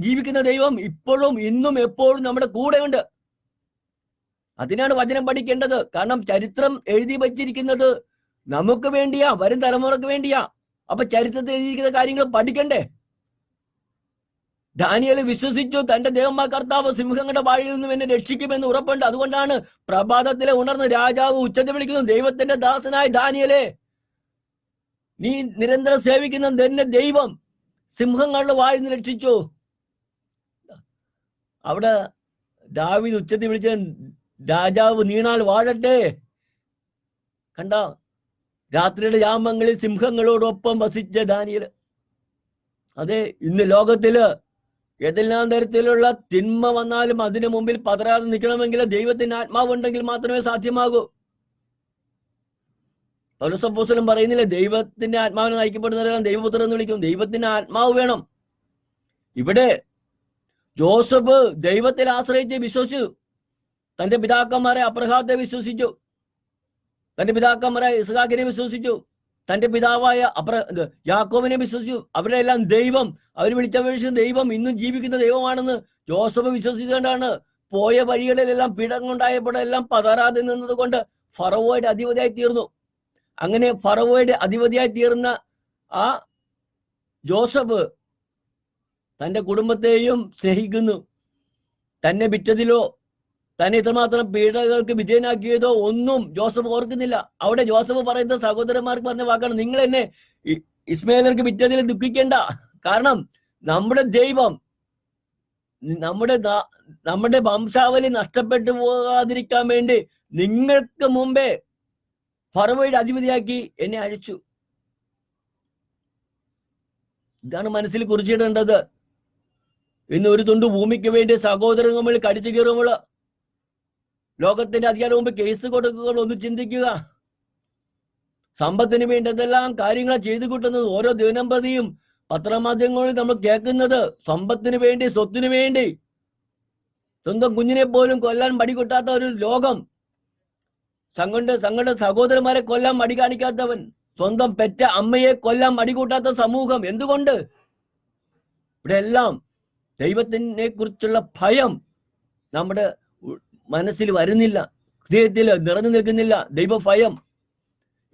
ജീവിക്കുന്ന ദൈവം ഇപ്പോഴും ഇന്നും എപ്പോഴും നമ്മുടെ കൂടെയുണ്ട്. അതിനാണ് വചനം പഠിക്കേണ്ടത്. കാരണം ചരിത്രം എഴുതി വച്ചിരിക്കുന്നത് നമുക്ക് വേണ്ടിയാ, വരും തലമുറക്ക് വേണ്ടിയാ. അപ്പൊ ചരിത്രത്തിൽ എഴുതിയിരിക്കുന്ന കാര്യങ്ങൾ പഠിക്കണ്ടേ? ദാനിയേൽ വിശ്വസിച്ചു, തന്റെ ദൈവമായ കർത്താവ് സിംഹങ്ങളുടെ വായിൽ നിന്നും എന്നെ രക്ഷിക്കുമെന്ന് ഉറപ്പുണ്ട്. അതുകൊണ്ടാണ് പ്രഭാതത്തിലെ ഉണർന്ന് രാജാവ് ഉച്ചത്തിൽ വിളിക്കുന്നു, ദൈവത്തിന്റെ ദാസനായ ദാനിയേലേ, നീ നിരന്തരം സേവിക്കുന്ന എന്നെ ദൈവം സിംഹങ്ങളുടെ വായിൽ നിന്ന് രക്ഷിച്ചു. അവിടെ ദാവീദ് ഉച്ചത്തിൽ വിളിച്ച രാജാവ് നീണാൽ വാഴട്ടെ. കണ്ട, രാത്രിയുടെ യാമങ്ങളിൽ സിംഹങ്ങളോടൊപ്പം വസിച്ച ദാനിയേൽ. അതെ, ഇന്ന് ലോകത്തില് ഏതെല്ലാം തരത്തിലുള്ള തിന്മ വന്നാലും അതിനു മുമ്പിൽ പതരാതെ നിൽക്കണമെങ്കിൽ ദൈവത്തിന്റെ ആത്മാവ് ഉണ്ടെങ്കിൽ മാത്രമേ സാധ്യമാകൂ. പൗലോസ് അപ്പോസ്തലൻ പറയുന്നില്ലേ, ദൈവത്തിന്റെ ആത്മാവിനെ നയിക്കപ്പെടുന്നവരെല്ലാം ദൈവപുത്രൻ എന്ന് വിളിക്കും. ദൈവത്തിന്റെ ആത്മാവ് വേണം. ഇവിടെ ജോസഫ് ദൈവത്തിൽ ആശ്രയിച്ച് വിശ്വസിച്ചു. തന്റെ പിതാക്കന്മാരെ അബ്രഹാത്തെ വിശ്വസിച്ചു, തന്റെ പിതാക്കന്മാരെ ഇസ്ഹാക്കിനെ വിശ്വസിച്ചു, തന്റെ പിതാവായ യാക്കോബിനെ വിശ്വസിച്ചു. അവരെ എല്ലാം ദൈവം, അവർ വിളിച്ചപേക്ഷിച്ച ദൈവം ഇന്നും ജീവിക്കുന്ന ദൈവമാണെന്ന് ജോസഫ് വിശ്വസിച്ചുകൊണ്ടാണ് പോയ വഴികളിലെല്ലാം പിടങ്ങുണ്ടായപ്പോഴെല്ലാം പതറാതെ നിന്നത് കൊണ്ട് ഫറവോയുടെ അധിപതിയായി തീർന്നു. അങ്ങനെ ഫറവോയുടെ അധിപതിയായി തീർന്ന ആ ജോസഫ് തന്റെ കുടുംബത്തെയും സ്നേഹിക്കുന്നു. തന്നെ വിറ്റതിലോ തന്നെ ഇത്രമാത്രം പീഡകൾക്ക് വിധേയനാക്കിയതോ ഒന്നും ജോസഫ് ഓർക്കുന്നില്ല. അവിടെ ജോസഫ് പറയുന്ന സഹോദരന്മാർക്ക് പറഞ്ഞ വാക്കാണ്, നിങ്ങൾ എന്നെ ഇസ്മായേലർക്ക് വിറ്റതിൽ ദുഃഖിക്കേണ്ട. കാരണം നമ്മുടെ ദൈവം നമ്മുടെ വംശാവലി നഷ്ടപ്പെട്ടു പോകാതിരിക്കാൻ വേണ്ടി നിങ്ങൾക്ക് മുമ്പേ ഫറവോയുടെ അധിപതിയാക്കി എന്നെ അഴിച്ചു. ഇതാണ് മനസ്സിൽ കുറിച്ചിടേണ്ടത്. ഇന്ന് ഒരു തുണ്ട് ഭൂമിക്ക് വേണ്ടി സഹോദരൻ നമ്മൾ കടിച്ചു കയറുമ്പോൾ ലോകത്തിന്റെ അധികാരം മുമ്പ് കേസ് കൊടുക്കുക. ഒന്ന് ചിന്തിക്കുക, സമ്പത്തിന് വേണ്ടി എന്തെല്ലാം കാര്യങ്ങൾ ചെയ്തു കൂട്ടുന്നത് ഓരോ ദിനം പ്രതിയും പത്രമാധ്യമങ്ങളിൽ നമ്മൾ കേൾക്കുന്നത്. സമ്പത്തിന് വേണ്ടി, സ്വത്തിനു വേണ്ടി സ്വന്തം കുഞ്ഞിനെ പോലും കൊല്ലാൻ മടികൂട്ടാത്ത ഒരു ലോകം, തങ്ങളുടെ സഹോദരന്മാരെ കൊല്ലാൻ മടി കാണിക്കാത്തവൻ, സ്വന്തം പെറ്റ അമ്മയെ കൊല്ലാൻ മടികൂട്ടാത്ത സമൂഹം. എന്തുകൊണ്ട്? ഇവിടെ എല്ലാം ദൈവത്തിനെ കുറിച്ചുള്ള ഭയം നമ്മുടെ മനസ്സിൽ വരുന്നില്ല, ഹൃദയത്തിൽ നിറഞ്ഞു നിൽക്കുന്നില്ല ദൈവഭയം.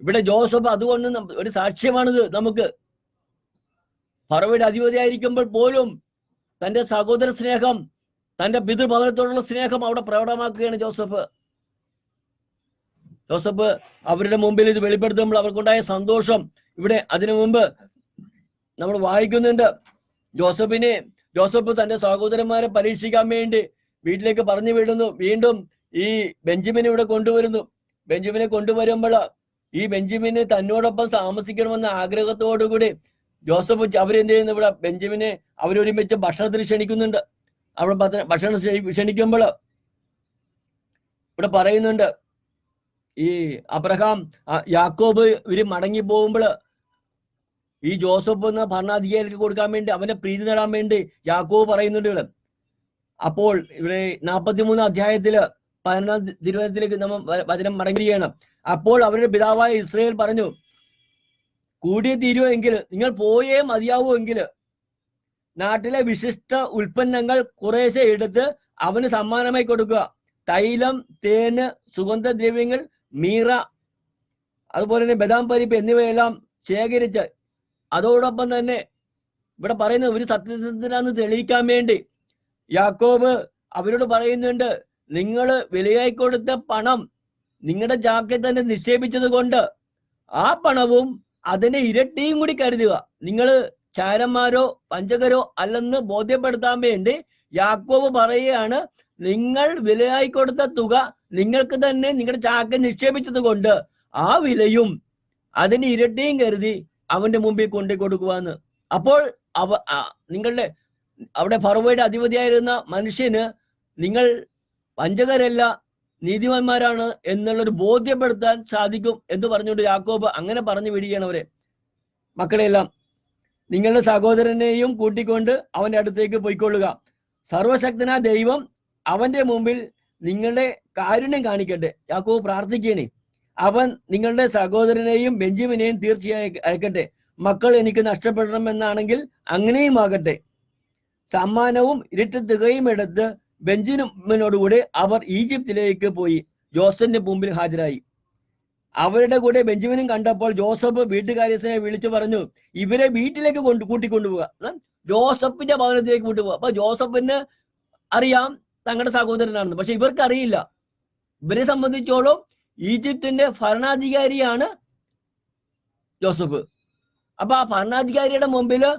ഇവിടെ ജോസഫ് അതുകൊണ്ട് ഒരു സാക്ഷ്യമാണിത് നമുക്ക്. ഫറവോയുടെ അധിപതിയായിരിക്കുമ്പോൾ പോലും തന്റെ സഹോദര സ്നേഹം, തന്റെ പിതൃഭവനത്തോടുള്ള സ്നേഹം അവിടെ പ്രകടമാക്കുകയാണ് ജോസഫ്. അവരുടെ മുമ്പിൽ ഇത് വെളിപ്പെടുത്തുമ്പോൾ അവർക്കുണ്ടായ സന്തോഷം ഇവിടെ അതിനു മുമ്പ് നമ്മൾ വായിക്കുന്നുണ്ട്. ജോസഫ് തന്റെ സഹോദരന്മാരെ പരീക്ഷിക്കാൻ വേണ്ടി വീട്ടിലേക്ക് പറഞ്ഞു വിടുന്നു. വീണ്ടും ഈ ബെഞ്ചമിനെ ഇവിടെ കൊണ്ടുവരുന്നു. ബെഞ്ചമിനെ കൊണ്ടുവരുമ്പോൾ ഈ ബെഞ്ചമിന് തന്നോടൊപ്പം താമസിക്കണമെന്ന ആഗ്രഹത്തോടുകൂടി ജോസഫ് അവരെന്ത് ചെയ്യുന്നു, ഇവിടെ ബെഞ്ചമിനെ അവരൊരുമിച്ച് ഭക്ഷണത്തിന് ക്ഷണിക്കുന്നുണ്ട്. അവിടെ ഭക്ഷണം ക്ഷണിക്കുമ്പോൾ ഇവിടെ പറയുന്നുണ്ട്, ഈ അബ്രഹാം യാക്കോബ് ഇവര് മടങ്ങി പോകുമ്പോൾ ഈ ജോസഫ് എന്ന ഭരണാധികാരിക്ക് കൊടുക്കാൻ വേണ്ടി, അവന്റെ പ്രീതി നേടാൻ വേണ്ടി യാക്കോബ് പറയുന്നുണ്ട്, ഇവിടെ അപ്പോൾ ഇവിടെ 43 അധ്യായത്തില് 11 തിരുവചനത്തിലേക്ക് നമ്മൾ വചനം മടങ്ങുകയാണ്. അപ്പോൾ അവരുടെ പിതാവായ ഇസ്രായേൽ പറഞ്ഞു, കൂടിയേ തീരുവെങ്കിൽ നിങ്ങൾ പോയേ മതിയാവൂ എങ്കിൽ നാട്ടിലെ വിശിഷ്ട ഉൽപ്പന്നങ്ങൾ കുറേശ്ശെ എടുത്ത് അവന് സമ്മാനമായി കൊടുക്കുക. തൈലം, തേന്, സുഗന്ധദ്രവ്യങ്ങൾ, മീറ, അതുപോലെ തന്നെ ബദാം പരിപ്പ് എന്നിവയെല്ലാം ശേഖരിച്ച്, അതോടൊപ്പം തന്നെ ഇവിടെ പറയുന്നത് ഒരു സത്യസന്ധനാന്ന് തെളിയിക്കാൻ വേണ്ടി യാക്കോബ് അവരോട് പറയുന്നുണ്ട്, നിങ്ങൾ വിലയായി കൊടുത്ത പണം നിങ്ങളുടെ ചാക്കിൽ തന്നെ നിക്ഷേപിച്ചത് കൊണ്ട് ആ പണവും അതിന്റെ ഇരട്ടിയും കൂടി കരുതുക. നിങ്ങൾ ചാരന്മാരോ വഞ്ചകരോ അല്ലെന്ന് ബോധ്യപ്പെടുത്താൻ വേണ്ടി യാക്കോബ് പറയുകയാണ്, നിങ്ങൾ വിലയായി കൊടുത്ത തുക നിങ്ങൾക്ക് തന്നെ നിങ്ങളുടെ ചാക്കിൽ നിക്ഷേപിച്ചത് കൊണ്ട് ആ വിലയും അതിന്റെ ഇരട്ടിയും കരുതി അവന്റെ മുമ്പിൽ കൊണ്ടു കൊടുക്കുവാന്ന്. അപ്പോൾ നിങ്ങളുടെ അവിടെ ഫറവോയുടെ അധിപതിയായിരുന്ന മനുഷ്യന് നിങ്ങൾ വഞ്ചകരല്ല, നീതിമാന്മാരാണ് എന്നുള്ളൊരു ബോധ്യപ്പെടുത്താൻ സാധിക്കും എന്ന് പറഞ്ഞുകൊണ്ട് യാക്കോബ് അങ്ങനെ പറഞ്ഞു വിടുകയാണ് അവരെ. മക്കളെല്ലാം നിങ്ങളുടെ സഹോദരനെയും കൂട്ടിക്കൊണ്ട് അവന്റെ അടുത്തേക്ക് പോയിക്കൊള്ളുക. സർവശക്തനായ ദൈവം അവന്റെ മുമ്പിൽ നിങ്ങളുടെ കാരുണ്യം കാണിക്കട്ടെ. യാക്കോബ് പ്രാർത്ഥിക്കണേ, അവൻ നിങ്ങളുടെ സഹോദരനെയും ബെഞ്ചമിനെയും തീർച്ചയായും അയക്കട്ടെ. മക്കൾ എനിക്ക് നഷ്ടപ്പെടണമെന്നാണെങ്കിൽ അങ്ങനെയും ആകട്ടെ. സമ്മാനവും ഇരട്ടി തുകയും എടുത്ത് ബെഞ്ചമിനോടുകൂടെ അവർ ഈജിപ്തിലേക്ക് പോയി ജോസഫിന്റെ മുമ്പിൽ ഹാജരായി. അവരുടെ കൂടെ ബെഞ്ചമിനും കണ്ടപ്പോൾ ജോസഫ് വീട്ടുകാര്യസ്ഥനെ വിളിച്ചു പറഞ്ഞു, ഇവരെ വീട്ടിലേക്ക് കൂട്ടിക്കൊണ്ടുപോവുക. ജോസഫിന്റെ ഭവനത്തിലേക്ക് കൊണ്ടുപോവുക. അപ്പൊ ജോസഫിന് അറിയാം തങ്ങളുടെ സഹോദരനാണെന്ന്, പക്ഷെ ഇവർക്ക് അറിയില്ല. ഇവരെ സംബന്ധിച്ചോളം ഈജിപ്തിന്റെ ഭരണാധികാരിയാണ് ജോസഫ്. അപ്പൊ ആ ഭരണാധികാരിയുടെ മുമ്പില്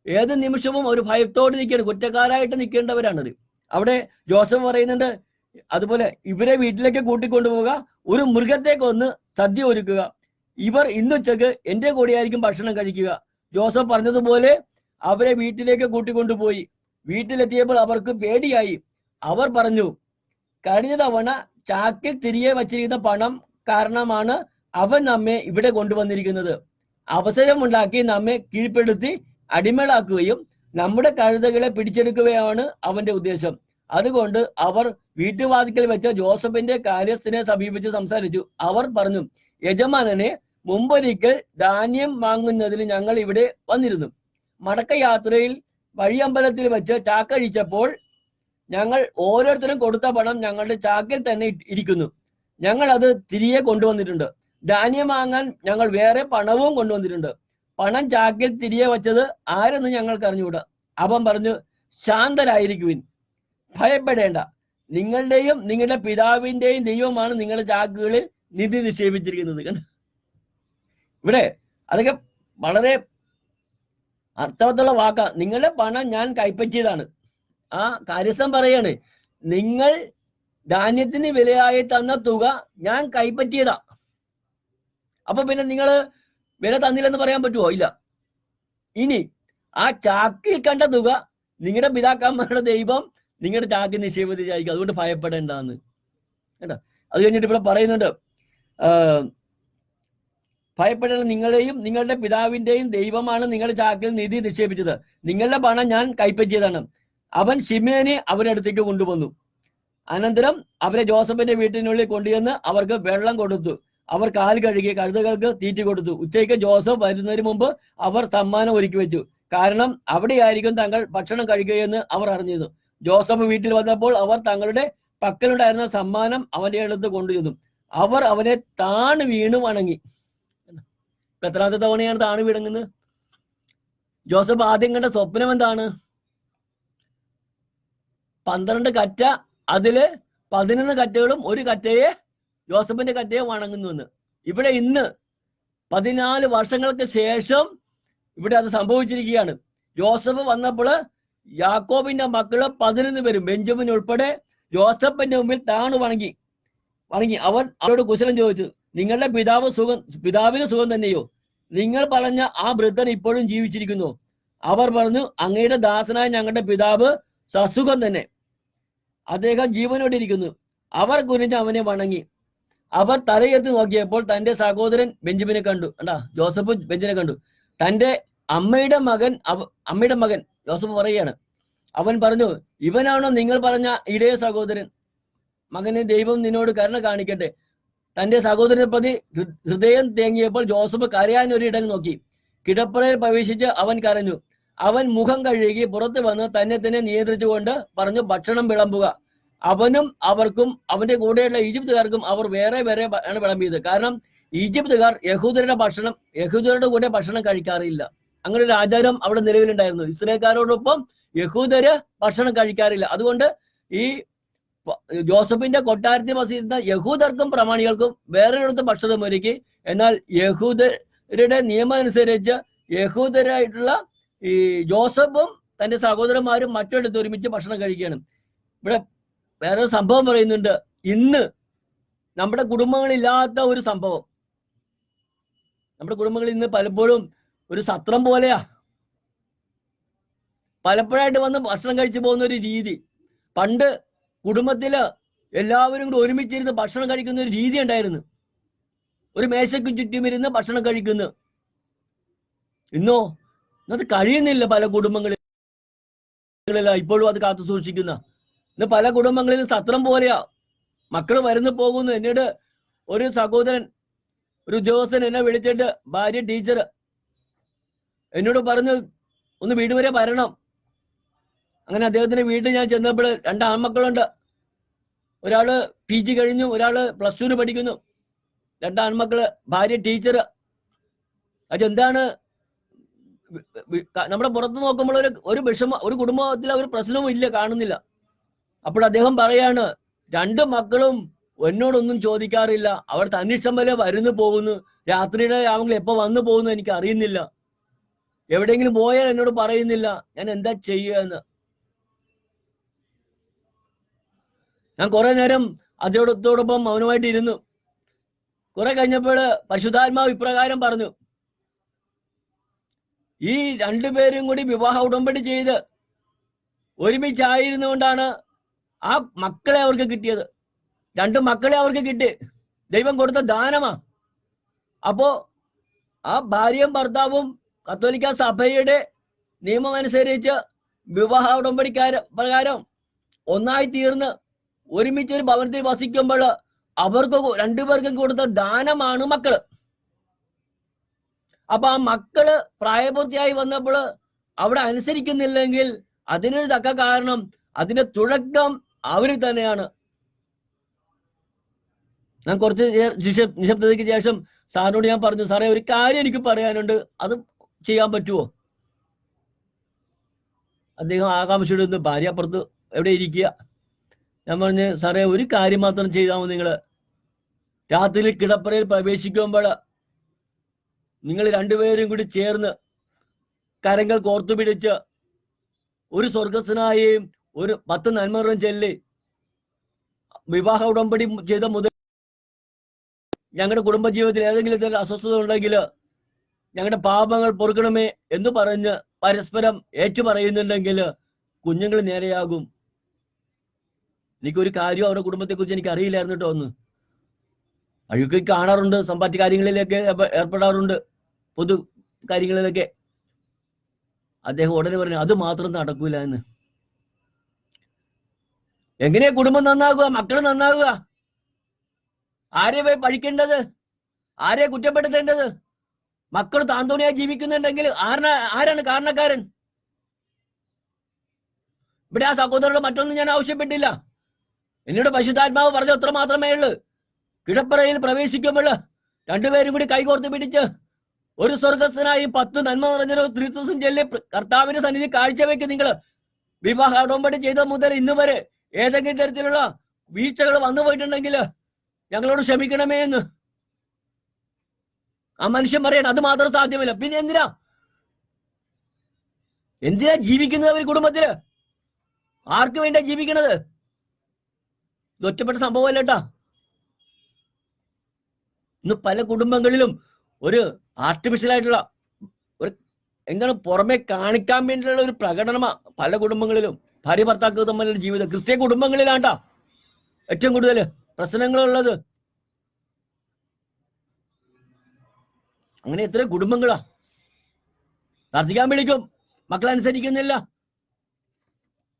ഏത് നിമിഷവും ഒരു ഭയത്തോട് നിൽക്കണം, കുറ്റക്കാരായിട്ട് നിൽക്കേണ്ടവരാണത്. അവിടെ ജോസഫ് പറയുന്നുണ്ട്, അതുപോലെ ഇവരെ വീട്ടിലേക്ക് കൂട്ടിക്കൊണ്ടുപോവുക, ഒരു മൃഗത്തെ കൊന്ന് സദ്യ ഒരുക്കുക, ഇവർ ഇന്നുച്ചക്ക് എന്റെ കൂടെയായിരിക്കും ഭക്ഷണം കഴിക്കുക. ജോസഫ് പറഞ്ഞതുപോലെ അവരെ വീട്ടിലേക്ക് കൂട്ടിക്കൊണ്ടുപോയി. വീട്ടിലെത്തിയപ്പോൾ അവർക്ക് പേടിയായി. അവർ പറഞ്ഞു, കഴിഞ്ഞ തവണ ചാക്കിൽ തിരികെ വച്ചിരിക്കുന്ന പണം കാരണമാണ് അവൻ നമ്മെ ഇവിടെ കൊണ്ടുവന്നിരിക്കുന്നത്. അവസരമുണ്ടാക്കി നമ്മെ കീഴ്പ്പെടുത്തി അടിമകളാക്കുകയും നമ്മുടെ കഴുതകളെ പിടിച്ചെടുക്കുകയാണ് അവന്റെ ഉദ്ദേശം. അതുകൊണ്ട് അവർ വീട്ടുവാതിക്കൽ വെച്ച ജോസഫിന്റെ കാര്യസ്ഥനെ സമീപിച്ച് സംസാരിച്ചു. അവർ പറഞ്ഞു, യജമാനനെ, മുമ്പൊരിക്കൽ ധാന്യം വാങ്ങുന്നതിന് ഞങ്ങൾ ഇവിടെ വന്നിരുന്നു. മടക്കയാത്രയിൽ വഴിയമ്പലത്തിൽ വെച്ച് ചാക്കഴിച്ചപ്പോൾ ഞങ്ങൾ ഓരോരുത്തരും കൊടുത്ത പണം ഞങ്ങളുടെ ചാക്കിൽ തന്നെ ഇരിക്കുന്നു. ഞങ്ങൾ അത് തിരികെ കൊണ്ടുവന്നിട്ടുണ്ട്. ധാന്യം വാങ്ങാൻ ഞങ്ങൾ വേറെ പണവും കൊണ്ടുവന്നിട്ടുണ്ട്. പണം ചാക്കിൽ തിരികെ വെച്ചത് ആരെന്ന് ഞങ്ങൾക്ക് അറിഞ്ഞുകൂടാ. അവൻ പറഞ്ഞു, ശാന്തരായിരിക്കുവിൻ, ഭയപ്പെടേണ്ട. നിങ്ങളുടെയും നിങ്ങളുടെ പിതാവിന്റെയും ദൈവമാണ് നിങ്ങളുടെ ചാക്കുകളിൽ നിധി നിക്ഷേപിച്ചിരിക്കുന്നത്. ഇവിടെ അതൊക്കെ വളരെ അർത്ഥവത്തുള്ള വാക്കാ. നിങ്ങളുടെ പണം ഞാൻ കൈപ്പറ്റിയതാണ്. ആ കാര്യസ്ഥൻ പറയാണ്, നിങ്ങൾ ധാന്യത്തിന് വിലയായി തന്ന തുക ഞാൻ കൈപ്പറ്റിയതാ. അപ്പൊ പിന്നെ നിങ്ങൾ വില തന്നില്ലെന്ന് പറയാൻ പറ്റുമോ? ഇല്ല. ഇനി ആ ചാക്കിൽ കണ്ട തുക നിങ്ങളുടെ പിതാക്കന്മാരുടെ ദൈവം നിങ്ങളുടെ ചാക്കിൽ നിക്ഷേപിച്ചായിരിക്കും. അതുകൊണ്ട് ഭയപ്പെടേണ്ടെന്ന് കേട്ടോ. അത് കഴിഞ്ഞിട്ട് ഇവിടെ പറയുന്നുണ്ട്, ഭയപ്പെടേണ്ട, നിങ്ങളെയും നിങ്ങളുടെ പിതാവിന്റെയും ദൈവമാണ് നിങ്ങളുടെ ചാക്കിൽ നിധി നിക്ഷേപിച്ചത്. നിങ്ങളുടെ പണം ഞാൻ കൈപ്പറ്റിയതാണ്. അവൻ ശിമേനെ അവരുടെ അടുത്തേക്ക് കൊണ്ടുവന്നു. അനന്തരം അവരെ ജോസഫിന്റെ വീട്ടിനുള്ളിൽ കൊണ്ടുവന്ന് അവർക്ക് വെള്ളം കൊടുത്തു. അവർ കാൽ കഴുകി കഴുതകൾക്ക് തീറ്റി കൊടുത്തു. ഉച്ചയ്ക്ക് ജോസഫ് വരുന്നതിന് മുമ്പ് അവർ സമ്മാനം ഒരുക്കി വെച്ചു. കാരണം അവിടെയായിരിക്കും തങ്ങൾ ഭക്ഷണം കഴിക്കുകയെന്ന് അവർ അറിഞ്ഞിരുന്നു. ജോസഫ് വീട്ടിൽ വന്നപ്പോൾ അവർ തങ്ങളുടെ പക്കലുണ്ടായിരുന്ന സമ്മാനം അവന്റെ അടുത്ത് കൊണ്ടുചെന്നു. അവർ അവനെ താണു വീണു വണങ്ങി. എത്രാമത്തെ തവണയാണ് താണു വീണങ്ങുന്നത്? ജോസഫ് ആദ്യം കണ്ട സ്വപ്നം എന്താണ്? 12 കറ്റ, അതില് 11 കറ്റകളും ഒരു കറ്റയെ, ജോസഫിന്റെ കറ്റയെ വണങ്ങുന്നുവെന്ന്. ഇവിടെ ഇന്ന് 14 വർഷങ്ങൾക്ക് ശേഷം ഇവിടെ അത് സംഭവിച്ചിരിക്കുകയാണ്. ജോസഫ് വന്നപ്പോൾ യാക്കോബിന്റെ മക്കള് 11 പേരും ബെഞ്ചമിൻ ഉൾപ്പെടെ ജോസഫിന്റെ മുമ്പിൽ താണു വണങ്ങി. അവൻ അവരോട് കുശലം ചോദിച്ചു, നിങ്ങളുടെ പിതാവിന് സുഖം തന്നെയോ? നിങ്ങൾ പറഞ്ഞ ആ വൃദ്ധൻ ഇപ്പോഴും ജീവിച്ചിരിക്കുന്നു. അവർ പറഞ്ഞു, അങ്ങയുടെ ദാസനായ ഞങ്ങളുടെ പിതാവ് സസുഖം തന്നെ, അദ്ദേഹം ജീവനോടെ ഇരിക്കുന്നു. അവർ കുനിഞ്ഞ് അവനെ വണങ്ങി. അവർ തലയെത്തി നോക്കിയപ്പോൾ തന്റെ സഹോദരൻ ബെഞ്ചമിനെ കണ്ടു. ജോസഫ് ബെഞ്ചമിനെ കണ്ടു. തന്റെ അമ്മയുടെ മകൻ ജോസഫ് പറയുകയാണ്, അവൻ പറഞ്ഞു, ഇവനാണോ നിങ്ങൾ പറഞ്ഞ ഇടയ സഹോദരൻ? മകനെ, ദൈവം നിന്നോട് കരുണ കാണിക്കട്ടെ. തന്റെ സഹോദരനെ പ്രതി ഹൃദയം തേങ്ങിയപ്പോൾ ജോസഫ് കരയാൻ ഒരു ഇടം നോക്കി. കിടപ്പറയിൽ പ്രവേശിച്ച് അവൻ കരഞ്ഞു. അവൻ മുഖം കഴുകി പുറത്ത് വന്ന് തന്നെ നിയന്ത്രിച്ചുകൊണ്ട് പറഞ്ഞു, ഭക്ഷണം വിളമ്പുക. അവനും അവർക്കും അവന്റെ കൂടെയുള്ള ഈജിപ്തുകാർക്കും അവർ വേറെ വേറെ ആണ് വിളമ്പിയത്. കാരണം ഈജിപ്തുകാർ യഹൂദരുടെ കൂടെ ഭക്ഷണം കഴിക്കാറില്ല. അങ്ങനെ ഒരു ആചാരം അവിടെ നിലവിലുണ്ടായിരുന്നു. ഇസ്രായേൽക്കാരോടൊപ്പം യഹൂദര് ഭക്ഷണം കഴിക്കാറില്ല. അതുകൊണ്ട് ഈ ജോസഫിന്റെ കൊട്ടാരത്തിൽ വസിക്കുന്ന യഹൂദർക്കും പ്രമാണികൾക്കും വേറൊരിടത്ത് ഭക്ഷണം ഒരുക്കി. എന്നാൽ യഹൂദരുടെ നിയമം അനുസരിച്ച് യഹൂദരായിട്ടുള്ള ഈ ജോസഫും തന്റെ സഹോദരന്മാരും മറ്റൊരിടത്ത് ഒരുമിച്ച് ഭക്ഷണം കഴിക്കുകയാണ്. ഇവിടെ വേറൊരു സംഭവം പറയുന്നുണ്ട്. ഇന്ന് നമ്മുടെ കുടുംബങ്ങളില്ലാത്ത ഒരു സംഭവം. നമ്മുടെ കുടുംബങ്ങളിൽ ഇന്ന് പലപ്പോഴും ഒരു സത്രം പോലെയാ. പലപ്പോഴായിട്ട് വന്ന് ഭക്ഷണം കഴിച്ചു പോകുന്ന ഒരു രീതി. പണ്ട് കുടുംബത്തില് എല്ലാവരും കൂടി ഒരുമിച്ചിരുന്ന് ഭക്ഷണം കഴിക്കുന്ന ഒരു രീതി ഉണ്ടായിരുന്നു. ഒരു മേശയ്ക്ക് ചുറ്റും ഇരുന്ന് ഭക്ഷണം കഴിക്കുന്നു. ഇന്നത് കഴിയുന്നില്ല. പല കുടുംബങ്ങളിൽ ഇപ്പോഴും അത് കാത്തു സൂക്ഷിക്കുന്ന. ഇന്ന് പല കുടുംബങ്ങളിലും സത്രം പോലെയാ. മക്കള് വരുന്നു പോകുന്നു. എന്നോട് ഒരു സഹോദരൻ, ഒരു ഉദ്യോഗസ്ഥൻ എന്നെ വിളിച്ചിട്ട്, ഭാര്യ ടീച്ചർ, എന്നോട് പറഞ്ഞു, ഒന്ന് വീട് വരെ വരണം. അങ്ങനെ അദ്ദേഹത്തിന്റെ വീട്ടിൽ ഞാൻ ചെന്നപ്പോൾ 2 ആൺമക്കളുണ്ട്. ഒരാള് PG കഴിഞ്ഞു, ഒരാള് +2 പഠിക്കുന്നു. 2 ആൺമക്കള്, ഭാര്യ ടീച്ചർ. അതെന്താണ്? നമ്മുടെ പുറത്ത് നോക്കുമ്പോൾ ഒരു വിഷമം, ഒരു കുടുംബത്തിൽ ഒരു പ്രശ്നവും ഇല്ല, കാണുന്നില്ല. അപ്പോൾ അദ്ദേഹം പറയാണ്, 2 മക്കളും എന്നോടൊന്നും ചോദിക്കാറില്ല. അവർ തന്നിഷ്ടം പോലെ വരുന്നു പോകുന്നു. രാത്രിയുടെ ആവെങ്കിൽ എപ്പോ വന്നു പോകുന്നു എനിക്ക് അറിയുന്നില്ല. എവിടെയെങ്കിലും പോയാൽ എന്നോട് പറയുന്നില്ല. ഞാൻ എന്താ ചെയ്യുക എന്ന്. ഞാൻ കുറെ നേരം അദ്ദേഹത്തോടൊപ്പം മൗനമായിട്ട് ഇരുന്നു. കുറെ കഴിഞ്ഞപ്പോൾ പരിശുദ്ധാത്മാവ് ഇപ്രകാരം പറഞ്ഞു, ഈ 2 പേരും കൂടി വിവാഹ ഉടമ്പടി ചെയ്ത് ഒരുമിച്ചായിരുന്നുകൊണ്ടാണ് ആ മക്കളെ അവർക്ക് കിട്ടിയത്. 2 മക്കളെ അവർക്ക് കിട്ടി. ദൈവം കൊടുത്ത ദാനമാ. അപ്പോ ആ ഭാര്യയും ഭർത്താവും കത്തോലിക്ക സഭയുടെ നിയമം അനുസരിച്ച് വിവാഹ ഉടമ്പടി പ്രകാരം ഒന്നായി തീർന്ന് ഒരുമിച്ച് ഒരു ഭവനത്തിൽ വസിക്കുമ്പോൾ അവർക്ക് 2 പേർക്കും കൊടുത്ത ദാനമാണ് മക്കള്. അപ്പൊ ആ മക്കള് പ്രായപൂർത്തിയായി വന്നപ്പോൾ അവിടെ അനുസരിക്കുന്നില്ലെങ്കിൽ അതിനൊരു തക്ക കാരണം, അതിന്റെ തുടക്കം അവര് തന്നെയാണ്. ഞാൻ കുറച്ച് നിശബ്ദതയ്ക്ക് ശേഷം സാറിനോട് ഞാൻ പറഞ്ഞു, സാറേ ഒരു കാര്യം എനിക്ക് പറയാനുണ്ട്, അത് ചെയ്യാൻ പറ്റുമോ? അദ്ദേഹം ആകാംക്ഷയുടെ ഒന്ന്, ഭാര്യ അപ്പുറത്ത് എവിടെ ഇരിക്കുക. ഞാൻ പറഞ്ഞു, സാറേ ഒരു കാര്യം മാത്രം ചെയ്താൽ മതി. നിങ്ങള് രാത്രി കിടപ്പറയിൽ പ്രവേശിക്കുമ്പോൾ നിങ്ങൾ 2 പേരും കൂടി ചേർന്ന് കരങ്ങൾ കോർത്തു പിടിച്ച് ഒരു സ്വർഗസ്വനായും ഒരു 10 നന്മകളും ചൊല്ലി വിവാഹ ഉടമ്പടി ചെയ്ത മുതൽ ഞങ്ങളുടെ കുടുംബജീവിതത്തിൽ ഏതെങ്കിലും തരം അസ്വസ്ഥത ഉണ്ടെങ്കിൽ ഞങ്ങളുടെ പാപങ്ങൾ പൊറുക്കണമേ എന്ന് പറഞ്ഞ് പരസ്പരം ഏറ്റുപറയുന്നുണ്ടെങ്കിൽ കുഞ്ഞുങ്ങൾ നേരെയാകും. എനിക്കൊരു കാര്യം അവരുടെ കുടുംബത്തെ കുറിച്ച് എനിക്ക് അറിയില്ലായിരുന്നു കേട്ടോ. ഒന്ന് അഴുക്ക് കാണാറുണ്ട്, സമ്പാദ്യ കാര്യങ്ങളിലൊക്കെ ഏർപ്പെടാറുണ്ട്, പൊതു കാര്യങ്ങളിലൊക്കെ. അദ്ദേഹം ഉടനെ പറഞ്ഞു, അത് മാത്രം നടക്കൂല എന്ന്. എങ്ങനെയാ കുടുംബം നന്നാകുക, മക്കൾ നന്നാകുക? ആരെ പോയി പഴിക്കേണ്ടത്? ആരെ കുറ്റപ്പെടുത്തേണ്ടത്? മക്കൾ താന്തോണിയായി ജീവിക്കുന്നുണ്ടെങ്കിൽ ആരാണ് കാരണക്കാരൻ? ഇവിടെ ആ സഹോദരനോട് മറ്റൊന്നും ഞാൻ ആവശ്യപ്പെട്ടില്ല. എന്നോട് പരിശുദ്ധാത്മാവ് പറഞ്ഞ അത്ര മാത്രമേ ഉള്ളൂ. കിടപ്പറയിൽ പ്രവേശിക്കുമ്പോൾ 2 പേരും കൂടി കൈകോർത്ത് പിടിച്ച് ഒരു സ്വർഗസ്ഥനായി 10 നന്മ നിറഞ്ഞൊരു ത്രിത്വം ചൊല്ലി കർത്താവിന്റെ സന്നിധി കാഴ്ചവെക്ക്. നിങ്ങൾ വിവാഹ ഉടമ്പടി ചെയ്ത മുതൽ ഇന്ന് വരെ ഏതെങ്കിലും തരത്തിലുള്ള വീഴ്ചകൾ വന്നു പോയിട്ടുണ്ടെങ്കിൽ ഞങ്ങളോട് ക്ഷമിക്കണമേ എന്ന് ആ മനുഷ്യൻ പറയണം. അത് മാത്രം സാധ്യമല്ല. പിന്നെ എന്തിനാ ജീവിക്കുന്നത് അവർ കുടുംബത്തില്? ആർക്ക് വേണ്ടിയാ ജീവിക്കണത്? ഇത് ഒറ്റപ്പെട്ട സംഭവമല്ല കേട്ടാ. ഇന്ന് പല കുടുംബങ്ങളിലും ഒരു ആർട്ടിഫിഷ്യൽ ആയിട്ടുള്ള ഒരു എന്താണ് പുറമെ കാണിക്കാൻ വേണ്ടിയുള്ള ഒരു പ്രകടനമാ പല കുടുംബങ്ങളിലും. ഭാര്യ ഭർത്താക്കൾ തമ്മിലുള്ള ജീവിതം ക്രിസ്ത്യ കുടുംബങ്ങളിലാണ്ടാ ഏറ്റവും കൂടുതൽ പ്രശ്നങ്ങളുള്ളത്. അങ്ങനെ എത്ര കുടുംബങ്ങളാ? പ്രാർത്ഥിക്കാൻ വിളിക്കും, മക്കളനുസരിക്കുന്നില്ല.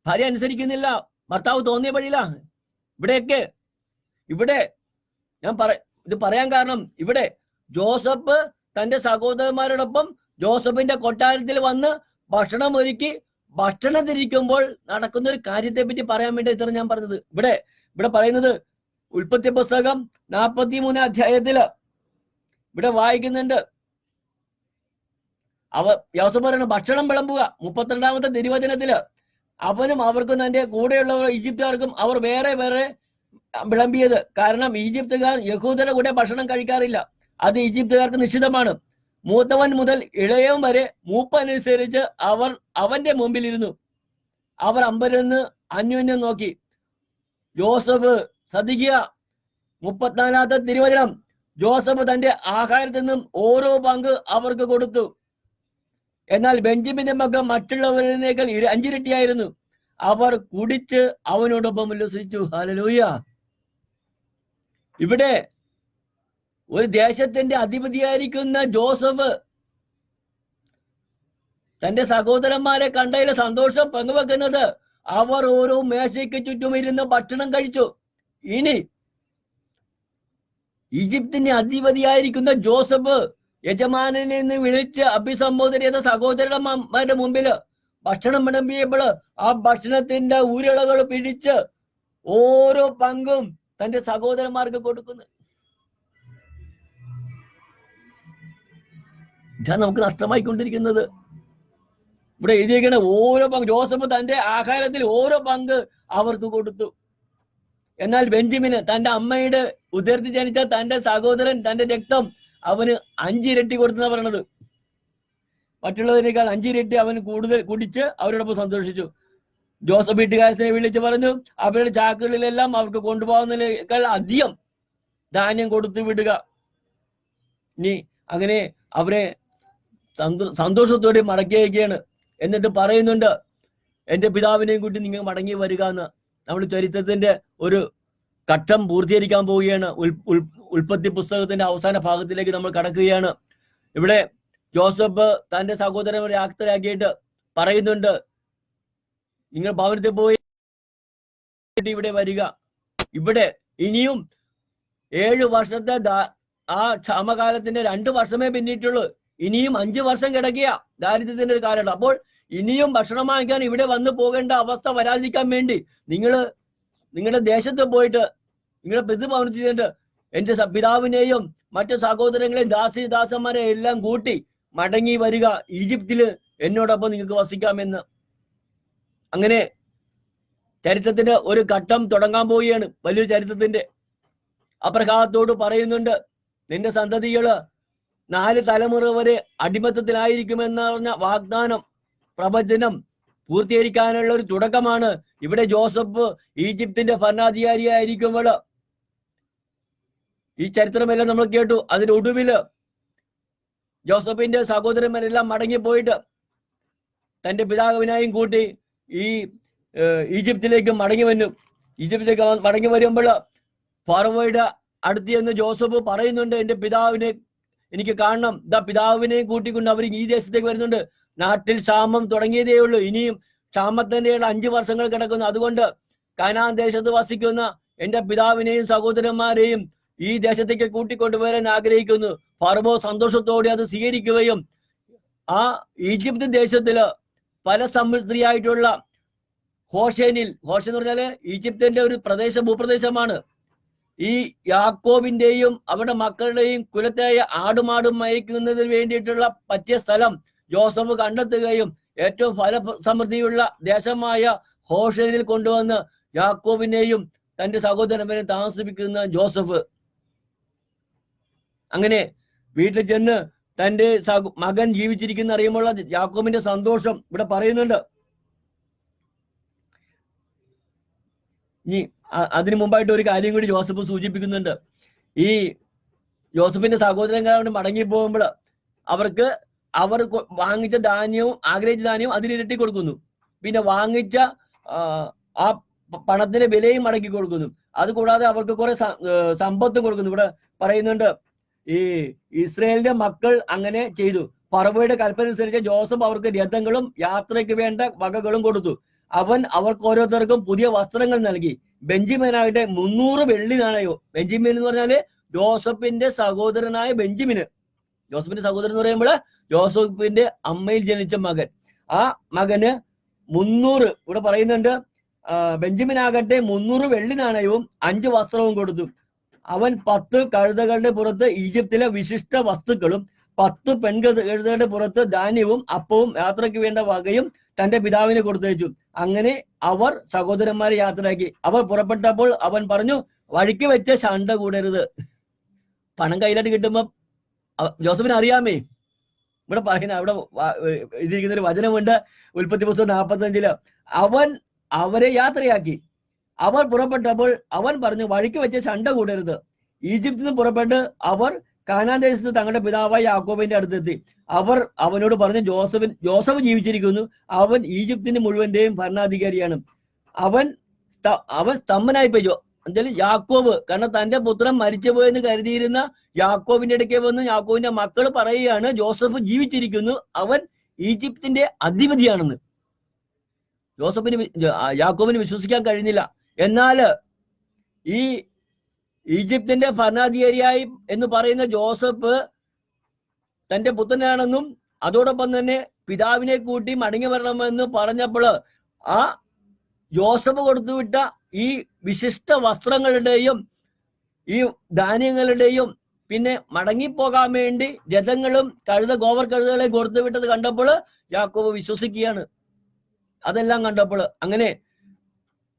ഭാര്യ അനുസരിക്കുന്നില്ല, ഭർത്താവ് തോന്നിയ വഴിയില്ല. ഇവിടെ ഞാൻ ഇത് പറയാൻ കാരണം, ഇവിടെ ജോസഫ് തന്റെ സഹോദരന്മാരോടൊപ്പം ജോസഫിന്റെ കൊട്ടാരത്തിൽ വന്ന് ഭക്ഷണം ഒരുക്കി ഭക്ഷണത്തിരിക്കുമ്പോൾ നടക്കുന്ന ഒരു കാര്യത്തെ പറ്റി പറയാൻ വേണ്ടി ഇത്ര ഞാൻ പറഞ്ഞത്. ഇവിടെ പറയുന്നത് ഉൽപ്പത്തി പുസ്തകം 43 അധ്യായത്തില് ഇവിടെ വായിക്കുന്നുണ്ട്. യോസേഫ് പറയുന്ന ഭക്ഷണം വിളമ്പുക. 32-ാമത്തെ തിരുവചനത്തില് അവനും അവർക്കും തന്റെ കൂടെയുള്ളവർ ഈജിപ്തുകാർക്കും അവർ വേറെ വേറെ വിളമ്പിയത്. കാരണം ഈജിപ്തുകാർ യഹൂദരുടെ കൂടെ ഭക്ഷണം കഴിക്കാറില്ല. അത് ഈജിപ്തുകാർക്ക് നിശ്ചിതമാണ്. മൂത്തവൻ മുതൽ ഇളയവൻ വരെ മൂപ്പനുസരിച്ച് അവർ അവന്റെ മുമ്പിലിരുന്നു. അവർ അമ്പരന്ന് അന്യോന്യം നോക്കി. യോസഫ് ശ്രദ്ധിക്കുക, 34-ാമത്തെ തിരുവചനം, ജോസഫ് തന്റെ ആഹാരത്തിൽ നിന്നും ഓരോ പങ്ക് അവർക്ക് കൊടുത്തു. എന്നാൽ ബെഞ്ചമിന്റെ മകൻ മറ്റുള്ളവരിനേക്കാൾ 5 ഇരട്ടിയായിരുന്നു. അവർ കുടിച്ച് അവനോടൊപ്പം ഉല്ലസിച്ചു. ഹല്ലേലൂയ. ഇവിടെ ഒരു ദേശത്തിന്റെ അധിപതിയായിരിക്കുന്ന ജോസഫ് തന്റെ സഹോദരന്മാരെ കണ്ടതിലെ സന്തോഷം പങ്കുവെക്കുന്നത് അവർ ഓരോ മേശയ്ക്ക് ചുറ്റും ഇരുന്ന് ഭക്ഷണം കഴിച്ചു. ഇനി ഈജിപ്തിന്റെ അധിപതിയായിരിക്കുന്ന ജോസഫ് യജമാനെ നിന്ന് വിളിച്ച് അഭിസംബോധന ചെയ്ത സഹോദരന്മാരുടെ മുമ്പില് ഭക്ഷണം വിളമ്പിയപ്പോൾ ആ ഭക്ഷണത്തിന്റെ ഉരുളകൾ പിടിച്ച് ഓരോ പങ്കും തന്റെ സഹോദരന്മാർക്ക് കൊടുക്കുന്നു. ഇതാണ് നമുക്ക് നഷ്ടമായിക്കൊണ്ടിരിക്കുന്നത്. ഇവിടെ എഴുതിയിരിക്കുന്ന ഓരോ പങ്ക് ജോസഫ് തന്റെ ആഹാരത്തിൽ ഓരോ പങ്ക് അവർക്ക് കൊടുത്തു. എന്നാൽ ബെഞ്ചമിന് തന്റെ അമ്മയുടെ ഉദരത്തിൽ ജനിച്ച തന്റെ സഹോദരൻ തന്റെ രക്തം അവന് 5 ഇരട്ടി കൊടുത്തെന്നാ പറയണത്. മറ്റുള്ളവരെക്കാൾ 5 ഇരട്ടി അവന് കൂടുതൽ കുടിച്ച് അവരോടൊപ്പം സന്തോഷിച്ചു. ജോസഫ് വീട്ടുകാരത്തിനെ വിളിച്ച് പറഞ്ഞു, അവരുടെ ചാക്കുകളിലെല്ലാം അവർക്ക് കൊണ്ടുപോകുന്നതിനേക്കാൾ അധികം ധാന്യം കൊടുത്തു വിടുക. ഇനി അങ്ങനെ അവരെ സന്തോഷത്തോടെ മടക്കി അയക്കുകയാണ്. എന്നിട്ട് പറയുന്നുണ്ട്, എന്റെ പിതാവിനെയും കൂട്ടി നിങ്ങൾ മടങ്ങി വരിക എന്ന്. നമ്മൾ ചരിത്രത്തിന്റെ ഒരു ഘട്ടം പൂർത്തീകരിക്കാൻ പോവുകയാണ്. ഉൽപ്പത്തി പുസ്തകത്തിന്റെ അവസാന ഭാഗത്തിലേക്ക് നമ്മൾ കടക്കുകയാണ്. ഇവിടെ ജോസഫ് തന്റെ സഹോദരന്മാരെ യാത്രയാക്കിയിട്ട് പറയുന്നുണ്ട്, നിങ്ങൾ ഭവനത്തിൽ പോയി ഇവിടെ വരിക. ഇവിടെ ഇനിയും 7 വർഷത്തെ ആ ക്ഷാമകാലത്തിന്റെ 2 വർഷമേ പിന്നിട്ടുള്ളൂ. ഇനിയും 5 വർഷം കിടക്കുക ദാരിദ്ര്യത്തിന്റെ ഒരു കാലഘട്ടം. അപ്പോൾ ഇനിയും ഭക്ഷണം വാങ്ങിക്കാൻ ഇവിടെ വന്നു പോകേണ്ട അവസ്ഥ വരാതിരിക്കാൻ വേണ്ടി നിങ്ങളുടെ ദേശത്ത് പോയിട്ട് നിങ്ങളുടെ പിതൃഭവനത്തിൽ ചെന്നിട്ട് എന്റെ പിതാവിനെയും മറ്റു സഹോദരങ്ങളെയും ദാസന്മാരെ എല്ലാം കൂട്ടി മടങ്ങി വരിക, ഈജിപ്തില് എന്നോടൊപ്പം നിങ്ങൾക്ക് വസിക്കാമെന്ന്. അങ്ങനെ ചരിത്രത്തിന്റെ ഒരു ഘട്ടം തുടങ്ങാൻ പോവുകയാണ്, വലിയൊരു ചരിത്രത്തിന്റെ. അബ്രഹാത്തോട് പറയുന്നുണ്ട്, നിന്റെ സന്തതികള് 4 തലമുറ വരെ അടിമത്തത്തിലായിരിക്കുമെന്ന് പറഞ്ഞ വാഗ്ദാനം, പ്രവചനം പൂർത്തീകരിക്കാനുള്ള ഒരു തുടക്കമാണ്. ഇവിടെ ജോസഫ് ഈജിപ്തിന്റെ ഭരണാധികാരിയായിരിക്കുമ്പോൾ ഈ ചരിത്രമെല്ലാം നമ്മൾ കേട്ടു. അതിനൊടുവില് ജോസഫിന്റെ സഹോദരന്മാരെല്ലാം മടങ്ങിപ്പോയിട്ട് തന്റെ പിതാവിനായും കൂട്ടി ഈ ഈജിപ്തിലേക്ക് മടങ്ങി വരുമ്പോൾ ഫറവോയുടെ അടുത്ത് ചെന്ന് ജോസഫ് പറയുന്നുണ്ട്, എന്റെ പിതാവിനെ എനിക്ക് കാണണം. പിതാവിനെയും കൂട്ടിക്കൊണ്ട് അവർ ഈ ദേശത്തേക്ക് വരുന്നുണ്ട്. നാട്ടിൽ ക്ഷാമം തുടങ്ങിയതേ ഉള്ളൂ. ഇനിയും ക്ഷാമത്തിന്റെ 5 വർഷങ്ങൾ കിടക്കുന്നു. അതുകൊണ്ട് കനാൻ ദേശത്ത് വസിക്കുന്ന എന്റെ പിതാവിനെയും സഹോദരന്മാരെയും ഈ ദേശത്തേക്ക് കൂട്ടിക്കൊണ്ടുവരാൻ ആഗ്രഹിക്കുന്നു. ഫറവോ സന്തോഷത്തോടെ അത് സ്വീകരിക്കുകയും ആ ഈജിപ്ത് ദേശത്തില് പല സമൃദ്ധിയായിട്ടുള്ള ഹോഷേൻ എന്ന് പറഞ്ഞാല് ഈജിപ്തിന്റെ ഒരു ഭൂപ്രദേശമാണ്. ഈ യാക്കോബിന്റെയും അവരുടെ മക്കളുടെയും കുലത്തായ ആടുമാടും മയക്കുന്നതിന് വേണ്ടിയിട്ടുള്ള പറ്റിയ സ്ഥലം ജോസഫ് കണ്ടെത്തുകയും ഏറ്റവും ഫലസമൃദ്ധിയുള്ള ദേശമായ ഹോഷേനിൽ കൊണ്ടുവന്ന് യാക്കോബിനെയും തന്റെ സഹോദരന്മാരെയും താമസിപ്പിക്കുന്ന ജോസഫ് അങ്ങനെ വീട്ടിൽ ചെന്ന് തന്റെ മകൻ ജീവിച്ചിരിക്കുന്ന അറിയുമ്പോൾ യാക്കോബിന്റെ സന്തോഷം ഇവിടെ പറയുന്നുണ്ട്. ഇനി അതിനു മുമ്പായിട്ട് ഒരു കാര്യം കൂടി ജോസഫ് സൂചിപ്പിക്കുന്നുണ്ട്. ഈ ജോസഫിന്റെ സഹോദരന്മാരോട് മടങ്ങി പോകുമ്പോൾ അവർ വാങ്ങിച്ച ധാന്യവും ആഗ്രഹിച്ച ധാന്യവും അതിലിരട്ടി കൊടുക്കുന്നു. പിന്നെ വാങ്ങിച്ച ആ പണത്തിന്റെ വിലയും മടക്കി കൊടുക്കുന്നു. അതുകൂടാതെ അവർക്ക് കുറെ സമ്പത്തും കൊടുക്കുന്നു. ഇവിടെ പറയുന്നുണ്ട്, ഈ ഇസ്രായേലിന്റെ മക്കൾ അങ്ങനെ ചെയ്തു. ഫറവോയുടെ കൽപ്പന അനുസരിച്ച് ജോസഫ് അവർക്ക് രഥങ്ങളും യാത്രയ്ക്ക് വേണ്ട വകകളും കൊടുത്തു. അവൻ അവർക്ക് ഓരോരുത്തർക്കും പുതിയ വസ്ത്രങ്ങൾ നൽകി. ബെഞ്ചമിനാകട്ടെ 300 വെള്ളി നാണയവും. ബെഞ്ചമിൻ എന്ന് പറഞ്ഞാല് ജോസഫിന്റെ സഹോദരനായ ബെഞ്ചമിന്. ജോസഫിന്റെ സഹോദരൻ എന്ന് പറയുമ്പോൾ ജോസഫിന്റെ അമ്മയിൽ ജനിച്ച മകൻ. ആ മകന് 300, ഇവിടെ പറയുന്നുണ്ട്, ബെഞ്ചമിനാകട്ടെ 300 വെള്ളി നാണയവും 5 വസ്ത്രവും കൊടുത്തു. അവൻ 10 കഴുതകളുടെ പുറത്ത് ഈജിപ്തിലെ വിശിഷ്ട വസ്തുക്കളും 10 പെൺകഴുതകളുടെ പുറത്ത് ധാന്യവും അപ്പവും യാത്രയ്ക്ക് വേണ്ട വകയും തന്റെ പിതാവിനെ കൊടുത്തയച്ചു. അങ്ങനെ അവർ സഹോദരന്മാരെ യാത്രയാക്കി. അവർ പുറപ്പെട്ടപ്പോൾ അവൻ പറഞ്ഞു, വഴിക്ക് വെച്ച ശണ്ട കൂടരുത്. പണം കയ്യിലായിട്ട് കിട്ടുമ്പോ ജോസഫിന് അറിയാമേ. ഇവിടെ പറയുന്ന അവിടെ എഴുതിയിരിക്കുന്ന ഒരു വചനമുണ്ട്, ഉൽപ്പത്തി പുസ്തകം 45. അവൻ അവരെ യാത്രയാക്കി. അവർ പുറപ്പെട്ടപ്പോൾ അവൻ പറഞ്ഞു, വഴിക്ക് വെച്ച ശണ്ട കൂടരുത്. ഈജിപ്തിൽ നിന്ന് പുറപ്പെട്ട് അവർ കാനാൻ ദേശത്ത് തങ്ങളുടെ പിതാവായ യാക്കോബിന്റെ അടുത്തെത്തി. അവർ അവനോട് പറഞ്ഞു, ജോസഫ് ജീവിച്ചിരിക്കുന്നു, അവൻ ഈജിപ്തിന്റെ മുഴുവന്റെയും ഭരണാധികാരിയാണ്. അവൻ സ്തംഭനായി പോയി. എന്തായാലും യാക്കോബ്, കാരണം തന്റെ പുത്രൻ മരിച്ചുപോയെന്ന് കരുതിയിരുന്ന യാക്കോബിന്റെ ഇടയ്ക്ക് വന്ന് യാക്കോബിന്റെ മക്കൾ പറയുകയാണ്, ജോസഫ് ജീവിച്ചിരിക്കുന്നു, അവൻ ഈജിപ്തിന്റെ അധിപതിയാണെന്ന്. യാക്കോബിന് വിശ്വസിക്കാൻ കഴിഞ്ഞില്ല. എന്നാൽ ഈ ഈജിപ്തിന്റെ ഭരണാധികാരിയായി എന്ന് പറയുന്ന ജോസഫ് തന്റെ പുത്രനാണെന്നും അതോടൊപ്പം തന്നെ പിതാവിനെ കൂട്ടി മടങ്ങി വരണമെന്ന് പറഞ്ഞപ്പോൾ ആ ജോസഫ് കൊടുത്തുവിട്ട ഈ വിശിഷ്ട വസ്ത്രങ്ങളുടെയും ഈ ധാന്യങ്ങളുടെയും പിന്നെ മടങ്ങിപ്പോകാൻ വേണ്ടി രഥങ്ങളും ഗോവർ കഴുതകളെ കൊടുത്തുവിട്ടത് കണ്ടപ്പോൾ യാക്കോബ് വിശ്വസിക്കുകയാണ്. അതെല്ലാം കണ്ടപ്പോൾ അങ്ങനെ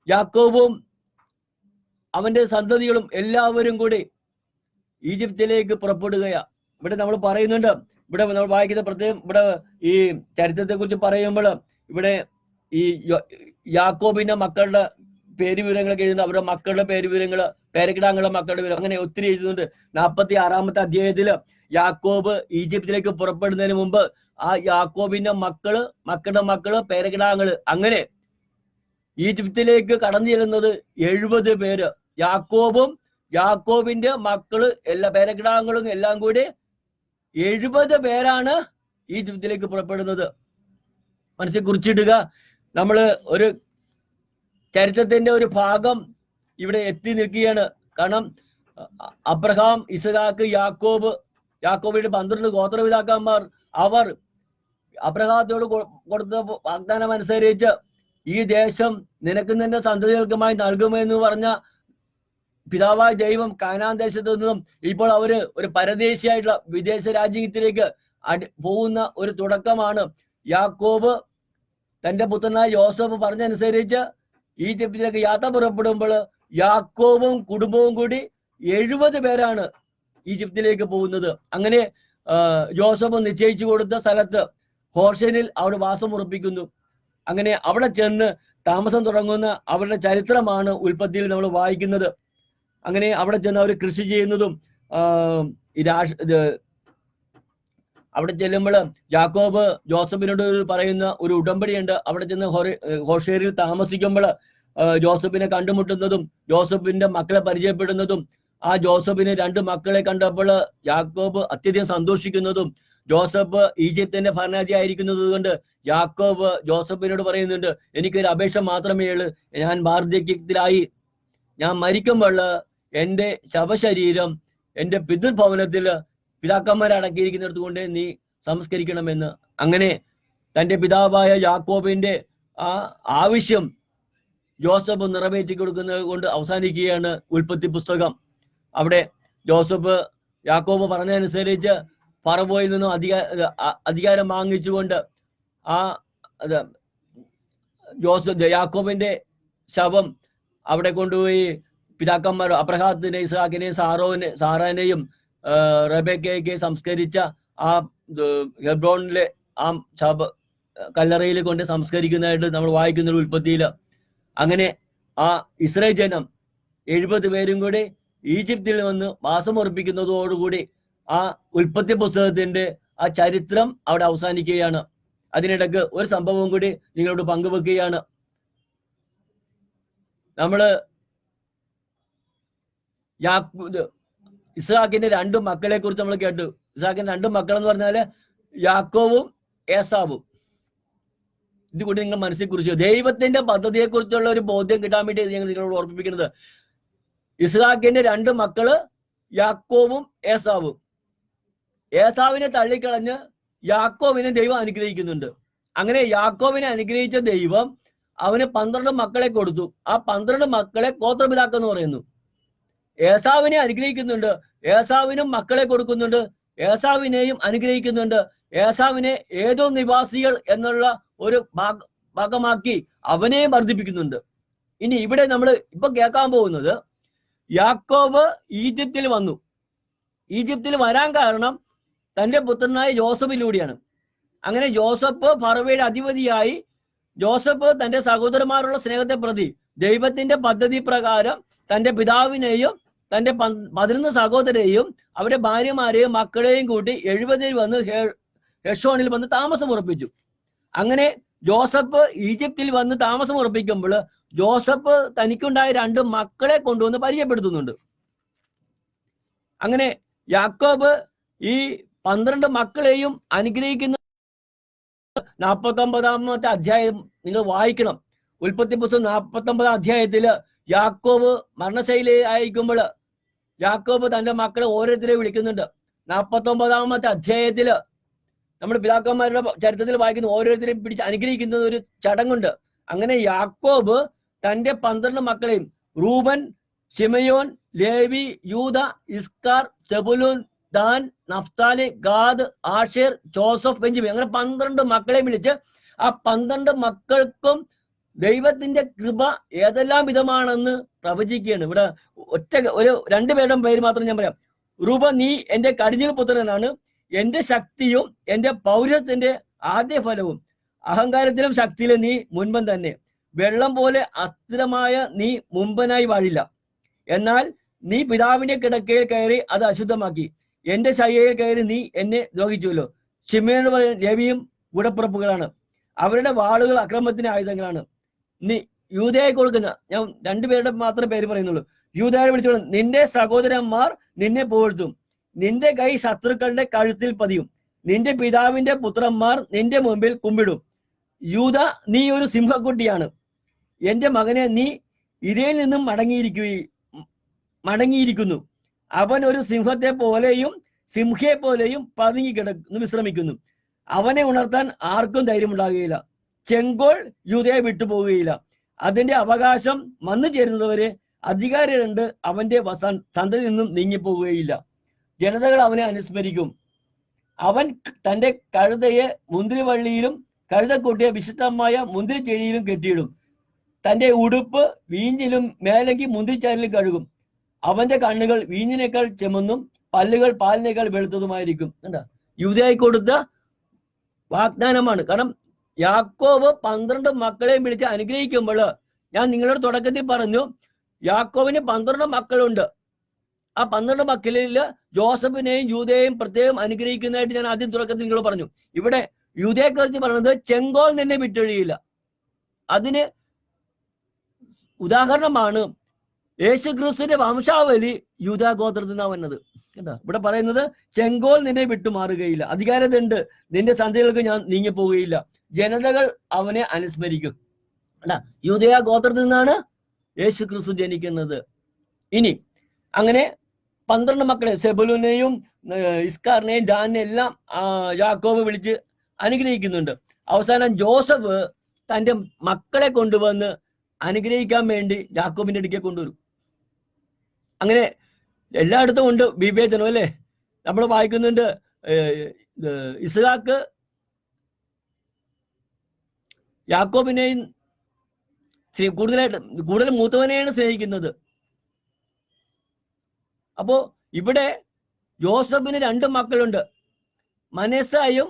യാക്കോബും അവന്റെ സന്തതികളും എല്ലാവരും കൂടി ഈജിപ്തിലേക്ക് പുറപ്പെടുകയാ. ഇവിടെ നമ്മൾ പറയുന്നുണ്ട്, ഇവിടെ നമ്മൾ വായിക്കുന്ന പ്രത്യേകം ഇവിടെ ഈ ചരിത്രത്തെ കുറിച്ച് പറയുമ്പോൾ ഇവിടെ ഈ യാക്കോബിന്റെ മക്കളുടെ പേര് വിവരങ്ങളൊക്കെ എഴുതുന്നുണ്ട്. അവരുടെ മക്കളുടെ പേര് വിവരങ്ങള്, പേരക്കിടാങ്ങളുടെ മക്കളുടെ വിവരം, അങ്ങനെ ഒത്തിരി എഴുതുന്നുണ്ട്. 46-ാമത്തെ അധ്യായത്തില് യാക്കോബ് ഈജിപ്തിലേക്ക് പുറപ്പെടുന്നതിന് മുമ്പ് ആ യാക്കോബിന്റെ മക്കളുടെ മക്കള്, പേരക്കിടാങ്ങള്, അങ്ങനെ ഈജിപ്തിലേക്ക് കടന്നു ചെല്ലുന്നത് 70 പേര്. യാക്കോബിന്റെ മക്കള്, എല്ലാ പേരക്കിടാങ്ങളും എല്ലാം കൂടി 70 പേരാണ് ഈജിപ്തിലേക്ക് പുറപ്പെടുന്നത്. മനസ്സിൽ കുറിച്ചിടുക. നമ്മള് ഒരു ചരിത്രത്തിന്റെ ഒരു ഭാഗം ഇവിടെ എത്തി നിൽക്കുകയാണ്. കാരണം അബ്രഹാം, ഇസഹാക്ക്, യാക്കോബിന്റെ 12 ഗോത്രപിതാക്കന്മാർ, അവർ അബ്രഹാത്തോട് കൊടുത്ത വാഗ്ദാനം അനുസരിച്ച് ഈ ദേശം നിനക്ക് നിന്റെ സന്തതികൾക്കുമായി നൽകുമെന്ന് പറഞ്ഞ പിതാവായ ദൈവം കാനാൻ ദേശത്ത് നിന്നും ഇപ്പോൾ അവര് ഒരു പരദേശിയായിട്ടുള്ള വിദേശ രാജ്യത്തിലേക്ക് പോകുന്ന ഒരു തുടക്കമാണ്. യാക്കോബ് തന്റെ പുത്രനായ യോസഫ് പറഞ്ഞനുസരിച്ച് ഈജിപ്തിലേക്ക് യാത്ര പുറപ്പെടുമ്പോൾ യാക്കോബും കുടുംബവും കൂടി 70 പേരാണ് ഈജിപ്തിലേക്ക് പോകുന്നത്. അങ്ങനെ യോസഫ് നിശ്ചയിച്ചു കൊടുത്ത സ്ഥലത്ത് ഹോർഷനിൽ അവിടെ വാസം ഉറപ്പിക്കുന്നു. അങ്ങനെ അവിടെ ചെന്ന് താമസം തുടങ്ങുന്ന അവരുടെ ചരിത്രമാണ് ഉൽപ്പത്തിയിൽ നമ്മൾ വായിക്കുന്നത്. അങ്ങനെ അവിടെ ചെന്ന് അവർ കൃഷി ചെയ്യുന്നതും അവിടെ ചെല്ലുമ്പോൾ യാക്കോബ് ജോസഫിനോട് പറയുന്ന ഒരു ഉടമ്പടിയുണ്ട്. അവിടെ ചെന്ന് ഹോഷേരിൽ താമസിക്കുമ്പോൾ ജോസഫിനെ കണ്ടുമുട്ടുന്നതും ജോസഫിന്റെ മക്കളെ പരിചയപ്പെടുന്നതും ആ ജോസഫിന് 2 മക്കളെ കണ്ടപ്പോൾ യാക്കോബ് അത്യധികം സന്തോഷിക്കുന്നതും ജോസഫ് ഈജിപ്തിന്റെ ഭരണാധികാരി ആയിരിക്കുന്നത് കൊണ്ട് യാക്കോബ് ജോസഫിനോട് പറയുന്നുണ്ട്, എനിക്കൊരു അപേക്ഷ മാത്രമേ ഉള്ളൂ, ഞാൻ വാർദ്ധക്യത്തിലായി, ഞാൻ മരിക്കുമ്പോൾ എൻ്റെ ശവശരീരം എൻ്റെ പിതൃഭവനത്തിൽ പിതാക്കന്മാരെ അടക്കിയിരിക്കുന്നിടത്ത് കൊണ്ട് നീ സംസ്കരിക്കണമെന്ന്. അങ്ങനെ തൻ്റെ പിതാവായ യാക്കോബിന്റെ ആ ആവശ്യം ജോസഫ് നിറവേറ്റി കൊടുക്കുന്നത് കൊണ്ട് അവസാനിക്കുകയാണ് ഉൽപ്പത്തി പുസ്തകം. അവിടെ യാക്കോബ് പറഞ്ഞതനുസരിച്ച് ഫറവോയിൽ നിന്നും അധികാരം വാങ്ങിച്ചുകൊണ്ട് യാക്കോബിന്റെ ശവം അവിടെ കൊണ്ടുപോയി പിതാക്കന്മാർ അബ്രഹാത്തിനെ, ഇസ്ഹാക്കിനെയും സാറാനെയും റബേക്കയെ സംസ്കരിച്ച ആ ഹെബ്രോണിലെ ആ കല്ലറയിൽ കൊണ്ട് സംസ്കരിക്കുന്നതായിട്ട് നമ്മൾ വായിക്കുന്ന ഉൽപ്പത്തിയിൽ. അങ്ങനെ ആ ഇസ്രായേൽ ജനം 70 പേരും കൂടി ഈജിപ്തിൽ വന്ന് വാസമുറപ്പിക്കുന്നതോടുകൂടി ആ ഉൽപ്പത്തി പുസ്തകത്തിന്റെ ആ ചരിത്രം അവിടെ അവസാനിക്കുകയാണ്. അതിനിടക്ക് ഒരു സംഭവം കൂടി നിങ്ങളോട് പങ്കുവെക്കുകയാണ്. നമ്മള് ഇസ്ഹാക്കിന്റെ 2 മക്കളെ കുറിച്ച് നമ്മൾ കേട്ടു. ഇസ്ഹാക്കിന്റെ 2 മക്കൾ എന്ന് പറഞ്ഞാല് യാക്കോബും ഏസാവും. ഇത് കൂടി നിങ്ങൾ മനസ്സിൽ കുറിച്ചു. ദൈവത്തിന്റെ പദ്ധതിയെ കുറിച്ചുള്ള ഒരു ബോധ്യം കിട്ടാൻ വേണ്ടി ഞങ്ങൾ നിങ്ങളോട് ഓർമ്മിപ്പിക്കുന്നത്, ഇസ്ഹാക്കിന്റെ 2 മക്കള് യാക്കോബും ഏസാവും. ഏസാവിനെ തള്ളിക്കളഞ്ഞ് യാക്കോബിനെ ദൈവം അനുഗ്രഹിക്കുന്നുണ്ട്. അങ്ങനെ യാക്കോബിനെ അനുഗ്രഹിച്ച ദൈവം അവന് 12 മക്കളെ കൊടുത്തു. ആ 12 മക്കളെ ഗോത്രപിതാക്കൾ എന്ന് പറയുന്നു. ഏസാവിനെ അനുഗ്രഹിക്കുന്നുണ്ട്, ഏസാവിനും മക്കളെ കൊടുക്കുന്നുണ്ട്, ഏസാവിനെയും അനുഗ്രഹിക്കുന്നുണ്ട്. ഏസാവിനെ ഏതോ നിവാസികൾ എന്നുള്ള ഒരു ഭാഗമാക്കി അവനെയും വർദ്ധിപ്പിക്കുന്നുണ്ട്. ഇനി ഇവിടെ നമ്മൾ ഇപ്പൊ കേൾക്കാൻ പോകുന്നത്, യാക്കോബ് ഈജിപ്തിൽ വന്നു. ഈജിപ്തിൽ വരാൻ കാരണം തന്റെ പുത്രനായ യോസഫിലൂടെയാണ്. അങ്ങനെ യോസഫ് ഫറവയുടെ അധിപതിയായി. യോസഫ് തന്റെ സഹോദരന്മാരുള്ള സ്നേഹത്തെ പ്രതി ദൈവത്തിന്റെ പദ്ധതി പ്രകാരം തന്റെ പിതാവിനെയും തന്റെ 11 സഹോദരെയും അവരുടെ ഭാര്യമാരെയും മക്കളെയും കൂട്ടി 70 വന്ന് ഹെഷോണിൽ വന്ന് താമസം ഉറപ്പിച്ചു. അങ്ങനെ ജോസഫ് ഈജിപ്തിൽ വന്ന് താമസം ഉറപ്പിക്കുമ്പോൾ ജോസഫ് തനിക്കുണ്ടായ 2 മക്കളെ കൊണ്ടുവന്ന് പരിചയപ്പെടുത്തുന്നുണ്ട്. അങ്ങനെ യാക്കോബ് ഈ 12 മക്കളെയും അനുഗ്രഹിക്കുന്ന 49-ാമത്തെ അധ്യായം നിങ്ങൾ വായിക്കണം. ഉൽപ്പത്തി പുസ്തകം 49-ാം അധ്യായത്തില് യാക്കോബ് മരണശൈലി അയക്കുമ്പോൾ യാക്കോബ് തന്റെ മക്കളെ ഓരോരുത്തരെ വിളിക്കുന്നുണ്ട്. 49-ാമത്തെ അധ്യായത്തില് നമ്മുടെ പിതാക്കന്മാരുടെ ചരിത്രത്തിൽ വായിക്കുന്ന ഓരോരുത്തരെയും പിടിച്ച് അനുഗ്രഹിക്കുന്ന ഒരു ചടങ്ങുണ്ട്. അങ്ങനെ യാക്കോബ് തന്റെ 12 മക്കളെയും, റൂബൻ, ശിമയോൻ, ലേവി, യൂദ, ഇസ്കാർ, Zebulun, Dan, Naphtali, Gad, Asher, Joseph, Benjamin, അങ്ങനെ 12 മക്കളെ വിളിച്ച് ആ 12 മക്കൾക്കും ദൈവത്തിന്റെ കൃപ ഏതെല്ലാം വിധമാണെന്ന് പ്രവചിക്കുകയാണ്. ഇവിടെ ഒരു 2 പേരുടെ പേര് മാത്രം ഞാൻ പറയാം. റൂബൻ, നീ എന്റെ കടിഞ്ഞൂൽ പുത്രനാണ്, എന്റെ ശക്തിയും എന്റെ പൗരത്തിന്റെ ആദ്യ ഫലവും. അഹങ്കാരത്തിലും ശക്തിയിലും നീ മുൻപൻ തന്നെ. വെള്ളം പോലെ അസ്ഥിരമായ നീ മുമ്പനായി വാഴില്ല. എന്നാൽ നീ പിതാവിന്റെ കിടക്കയിൽ കയറി അത് അശുദ്ധമാക്കി. എന്റെ ശയ്യയിൽ കയറി നീ എന്നെ ദ്രോഹിച്ചുവല്ലോ. ശിമയോൻ പറയുന്ന ലേവിയും കൂടപ്പുറപ്പുകളാണ്, അവരുടെ വാളുകൾ അക്രമത്തിന് ആയുധങ്ങളാണ്. നീ യൂദയെ കൊടുക്കുന്ന, ഞാൻ 2 പേരുടെ മാത്രമേ പേര് പറയുന്നുള്ളൂ. യൂദയെ വിളിച്ചോളും, നിന്റെ സഹോദരന്മാർ നിന്നെ പുകഴ്ത്തും, നിന്റെ കൈ ശത്രുക്കളുടെ കഴുത്തിൽ പതിയും, നിന്റെ പിതാവിന്റെ പുത്രന്മാർ നിന്റെ മുമ്പിൽ കുമ്പിടും. യൂദ, നീ ഒരു സിംഹക്കുട്ടിയാണ്, എന്റെ മകനെ, നീ ഇരയിൽ നിന്നും മടങ്ങിയിരിക്കുന്നു. അവൻ ഒരു സിംഹത്തെ പോലെയും സിംഹയെ പോലെയും പതുങ്ങിക്കിടക്കുന്നു, വിശ്രമിക്കുന്നു. അവനെ ഉണർത്താൻ ആർക്കും ധൈര്യമുണ്ടാകുകയില്ല. ചെങ്കോൾ യൂദയെ വിട്ടുപോകുകയില്ല. അതിന്റെ അവകാശം വന്നു ചേരുന്നവരെ അധികാരികളുണ്ട്, അവന്റെ സന്തതിയിൽ നിന്നും നീങ്ങിപ്പോകുകയില്ല. ജനതകൾ അവനെ അനുസ്മരിക്കും. അവൻ തന്റെ കഴുതയെ മുന്തിരിവള്ളിയിലും കഴുതക്കുട്ടിയെ വിശിഷ്ടമായ മുന്തിരിച്ചെടിയിലും കെട്ടിയിടും. തന്റെ ഉടുപ്പ് വീഞ്ഞിലും മേലങ്കി മുന്തിരിച്ചാരിലും കഴുകും. അവന്റെ കണ്ണുകൾ വീഞ്ഞിനേക്കാൾ ചെമന്നും പല്ലുകൾ പാലിനേക്കാൾ വെളുത്തതുമായിരിക്കും. കണ്ടാ, യൂദയായി കൊടുത്ത വാഗ്ദാനമാണ്. കാരണം യാക്കോബ് 12 മക്കളെയും വിളിച്ച് അനുഗ്രഹിക്കുമ്പോൾ, ഞാൻ നിങ്ങളുടെ തുടക്കത്തിൽ പറഞ്ഞു, യാക്കോബിന് 12 മക്കളുണ്ട്. ആ 12 മക്കളിൽ ജോസഫിനെയും യൂദയെയും പ്രത്യേകം അനുഗ്രഹിക്കുന്നതായിട്ട് ഞാൻ ആദ്യം തുടക്കത്തിൽ നിങ്ങൾ പറഞ്ഞു. ഇവിടെ യൂദയെ കുറിച്ച് പറയുന്നത് ചെങ്കോൽ നിന്നെ വിട്ടൊഴിയില്ല. അതിന് ഉദാഹരണമാണ് യേശുക്രിസ്തുവിന്റെ വംശാവലി യൂദാ ഗോത്രത്തിൽ നിന്നാണ് വന്നത്. കേട്ടോ, ഇവിടെ പറയുന്നത് ചെങ്കോൽ നിന്നെ വിട്ടുമാറുകയില്ല, അധികാരമുണ്ട്, നിന്റെ സന്തതികൾക്ക് ഞാൻ നീങ്ങിപ്പോവുകയില്ല. ജനതകൾ അവനെ അനുസ്മരിക്കും. അല്ല, യൂദയ ഗോത്രത്തിൽ നിന്നാണ് യേശുക്രിസ്തു ജനിക്കുന്നത്. ഇനി അങ്ങനെ 12 മക്കളെ, സെബുലൂനെയും ഇസ്കാറിനെയും ദാനെയും എല്ലാം യാക്കോബ് വിളിച്ച് അനുഗ്രഹിക്കുന്നുണ്ട്. അവസാനം ജോസഫ് തന്റെ മക്കളെ കൊണ്ടുവന്ന് അനുഗ്രഹിക്കാൻ വേണ്ടി യാക്കോബിന്റെ അടുക്കെ കൊണ്ടുവരും. അങ്ങനെ എല്ലായിടത്തും ഉണ്ട് വിവേചനം, അല്ലേ? നമ്മൾ വായിക്കുന്നുണ്ട്, ഇസ്ഹാക്ക് യാക്കോബിനെയും കൂടുതൽ മൂത്തവനെയാണ് സ്നേഹിക്കുന്നത്. അപ്പോ ഇവിടെ ജോസഫിന് 2 മക്കളുണ്ട്, മനേസയും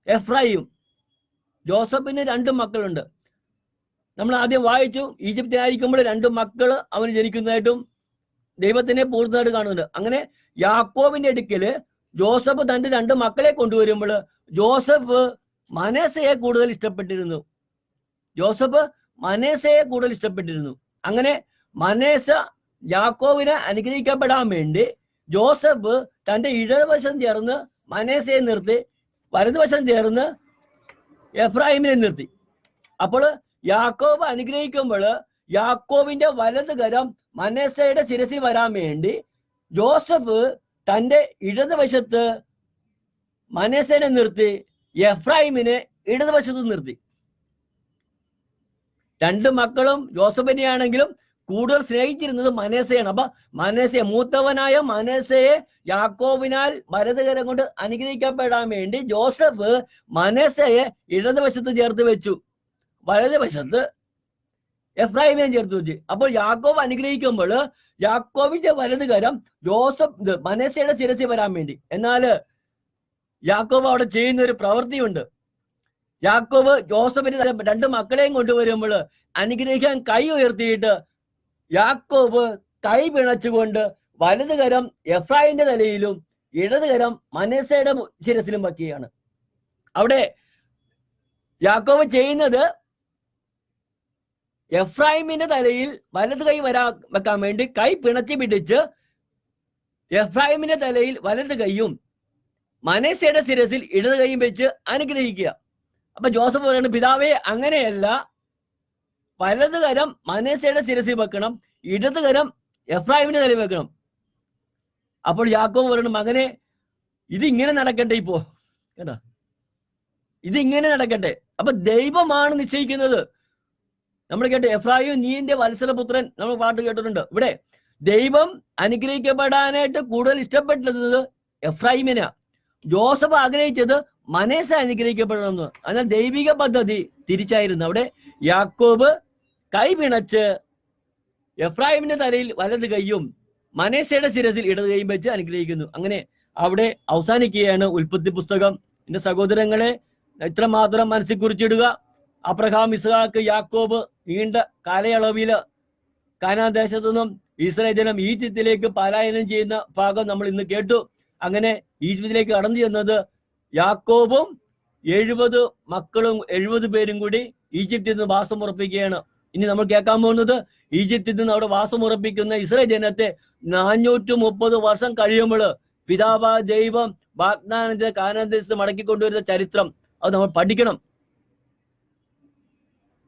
എഫ്രൈയും. ജോസഫിന് 2 മക്കളുണ്ട്. നമ്മൾ ആദ്യം വായിച്ചു, ഈജിപ്തിലായിരിക്കുമ്പോൾ 2 മക്കള് അവന് ജനിക്കുന്നതായിട്ടും ദൈവത്തിനെ പൂർണ്ണമായിട്ട് കാണുന്നുണ്ട്. അങ്ങനെ യാക്കോബിന്റെ അടുക്കല് ജോസഫ് തന്റെ 2 മക്കളെ കൊണ്ടുവരുമ്പോൾ ജോസഫ് മനേസയെ കൂടുതൽ ഇഷ്ടപ്പെട്ടിരുന്നു. അങ്ങനെ മനേസ യാക്കോബിനെ അനുഗ്രഹിക്കപ്പെടാൻ വേണ്ടി ജോസഫ് തന്റെ ഇടതുവശം ചേർന്ന് മനേസയെ നിർത്തി, വലതുവശം ചേർന്ന് എഫ്രായിമിനെ നിർത്തി. അപ്പോൾ യാക്കോബ് അനുഗ്രഹിക്കുമ്പോൾ യാക്കോബിന്റെ വലത് കരം മനസ്സയുടെ ശിരസിൽ വരാൻ വേണ്ടി ജോസഫ് തന്റെ ഇടതുവശത്ത് മനസ്സനെ നിർത്തി, എഫ്രൈമിനെ ഇടതുവശത്ത് നിർത്തി. രണ്ടു മക്കളും ജോസഫിനെയാണെങ്കിലും കൂടുതൽ സ്നേഹിച്ചിരുന്നത് മനസ്സയാണ്. അപ്പൊ മനസ്സയെ, മൂത്തവനായ മനസ്സയെ യാക്കോബിനാൽ വലതുകരം കൊണ്ട് അനുഗ്രഹിക്കപ്പെടാൻ വേണ്ടി ജോസഫ് മനസ്സയെ ഇടതുവശത്ത് ചേർത്ത് വെച്ചു, വലതുവശത്ത് എഫ്രൈമിനെ ചേർത്ത് വെച്ചു. അപ്പോൾ യാക്കോബ് അനുഗ്രഹിക്കുമ്പോൾ യാക്കോബിന്റെ വലതുകരം ജോസഫ് മനസ്സയുടെ ശിരസിൽ വരാൻ വേണ്ടി. എന്നാൽ യാക്കോബ് അവിടെ ചെയ്യുന്ന ഒരു പ്രവൃത്തിയുണ്ട്. യാക്കോബ് ജോസഫിന്റെ രണ്ട് മക്കളെയും കൊണ്ടുവരുമ്പോൾ അനുഗ്രഹിക്കാൻ കൈ ഉയർത്തിയിട്ട് യാക്കോബ് കൈ പിണച്ചുകൊണ്ട് വലതുകരം എഫ്രൈമിന്റെ തലയിലും ഇടതുകരം മനസ്സയുടെ ശിരസിലും വയ്ക്കുകയാണ്. അവിടെ യാക്കോബ് ചെയ്യുന്നത് എഫ്രൈമിന്റെ തലയിൽ വലത് കൈ വെക്കാൻ വേണ്ടി കൈ പിണച്ചു പിടിച്ച് എഫ്രൈമിന്റെ തലയിൽ വലത് കൈയും മനസ്സയുടെ ശിരസിൽ ഇടത് കൈയും വെച്ച് അനുഗ്രഹിക്കുക. അപ്പൊ ജോസഫ് പറയുന്നത്, പിതാവേ അങ്ങനെയല്ല, വലത് കരം മനസ്സയുടെ ശിരസിൽ വെക്കണം, ഇടത് കരം എഫ്രൈമിന്റെ തലയിൽ വെക്കണം. അപ്പോൾ യാക്കോബ് പറയുന്നത്, മകനെ ഇതിങ്ങനെ നടക്കട്ടെ, ഇപ്പോ കേട്ടാ, ഇതിങ്ങനെ നടക്കട്ടെ. അപ്പൊ ദൈവമാണ് നിശ്ചയിക്കുന്നത്. നമ്മൾ കേട്ടു, എഫ്രൈം നീ എന്റെ വത്സലപുത്രൻ, നമ്മൾ പാട്ട് കേട്ടിട്ടുണ്ട്. ഇവിടെ ദൈവം അനുഗ്രഹിക്കപ്പെടാനായിട്ട് കൂടുതൽ ഇഷ്ടപ്പെട്ടത് എഫ്രൈമിനാ. ജോസഫ് ആഗ്രഹിച്ചത് മനസ്സ അനുഗ്രഹിക്കപ്പെടണമെന്ന്. എന്നാൽ ദൈവിക പദ്ധതി തിരിച്ചായിരുന്നു. അവിടെ യാക്കോബ് കൈ പിണച്ച് എഫ്രൈമിന്റെ തലയിൽ വലത് കൈയും മനസ്സയുടെ ശിരസിൽ ഇടത് കൈയും വെച്ച് അനുഗ്രഹിക്കുന്നു. അങ്ങനെ അവിടെ അവസാനിക്കുകയാണ് ഉൽപ്പത്തി പുസ്തകം. എന്റെ സഹോദരങ്ങളെ, ഇത്രമാത്രം മനസ്സിൽ കുറിച്ചിടുക. അബ്രഹാം, ഇസ്ഹാക്ക്, യാക്കോബ് നീണ്ട കാലയളവില് കാനാൻ ദേശത്തു നിന്നും ഇസ്രായേൽ ജനം ഈജിപ്തിലേക്ക് പലായനം ചെയ്യുന്ന ഭാഗം നമ്മൾ ഇന്ന് കേട്ടു. അങ്ങനെ ഈജിപ്തിലേക്ക് കടന്നു ചെന്നത് യാക്കോബും 70 മക്കളും 70 പേരും കൂടി ഈജിപ്തിൽ നിന്ന് വാസം ഉറപ്പിക്കുകയാണ്. ഇനി നമ്മൾ കേൾക്കാൻ പോകുന്നത് ഈജിപ്തിൽ നിന്ന് അവിടെ വാസം ഉറപ്പിക്കുന്ന ഇസ്രായേൽ ജനത്തെ 430 വർഷം കഴിയുമ്പോൾ പിതാവായ ദൈവം വാഗ്ദാനത്തെ കാനാൻ ദേശത്ത് മടക്കിക്കൊണ്ടുവരുന്ന ചരിത്രം അത് നമ്മൾ പഠിക്കണം.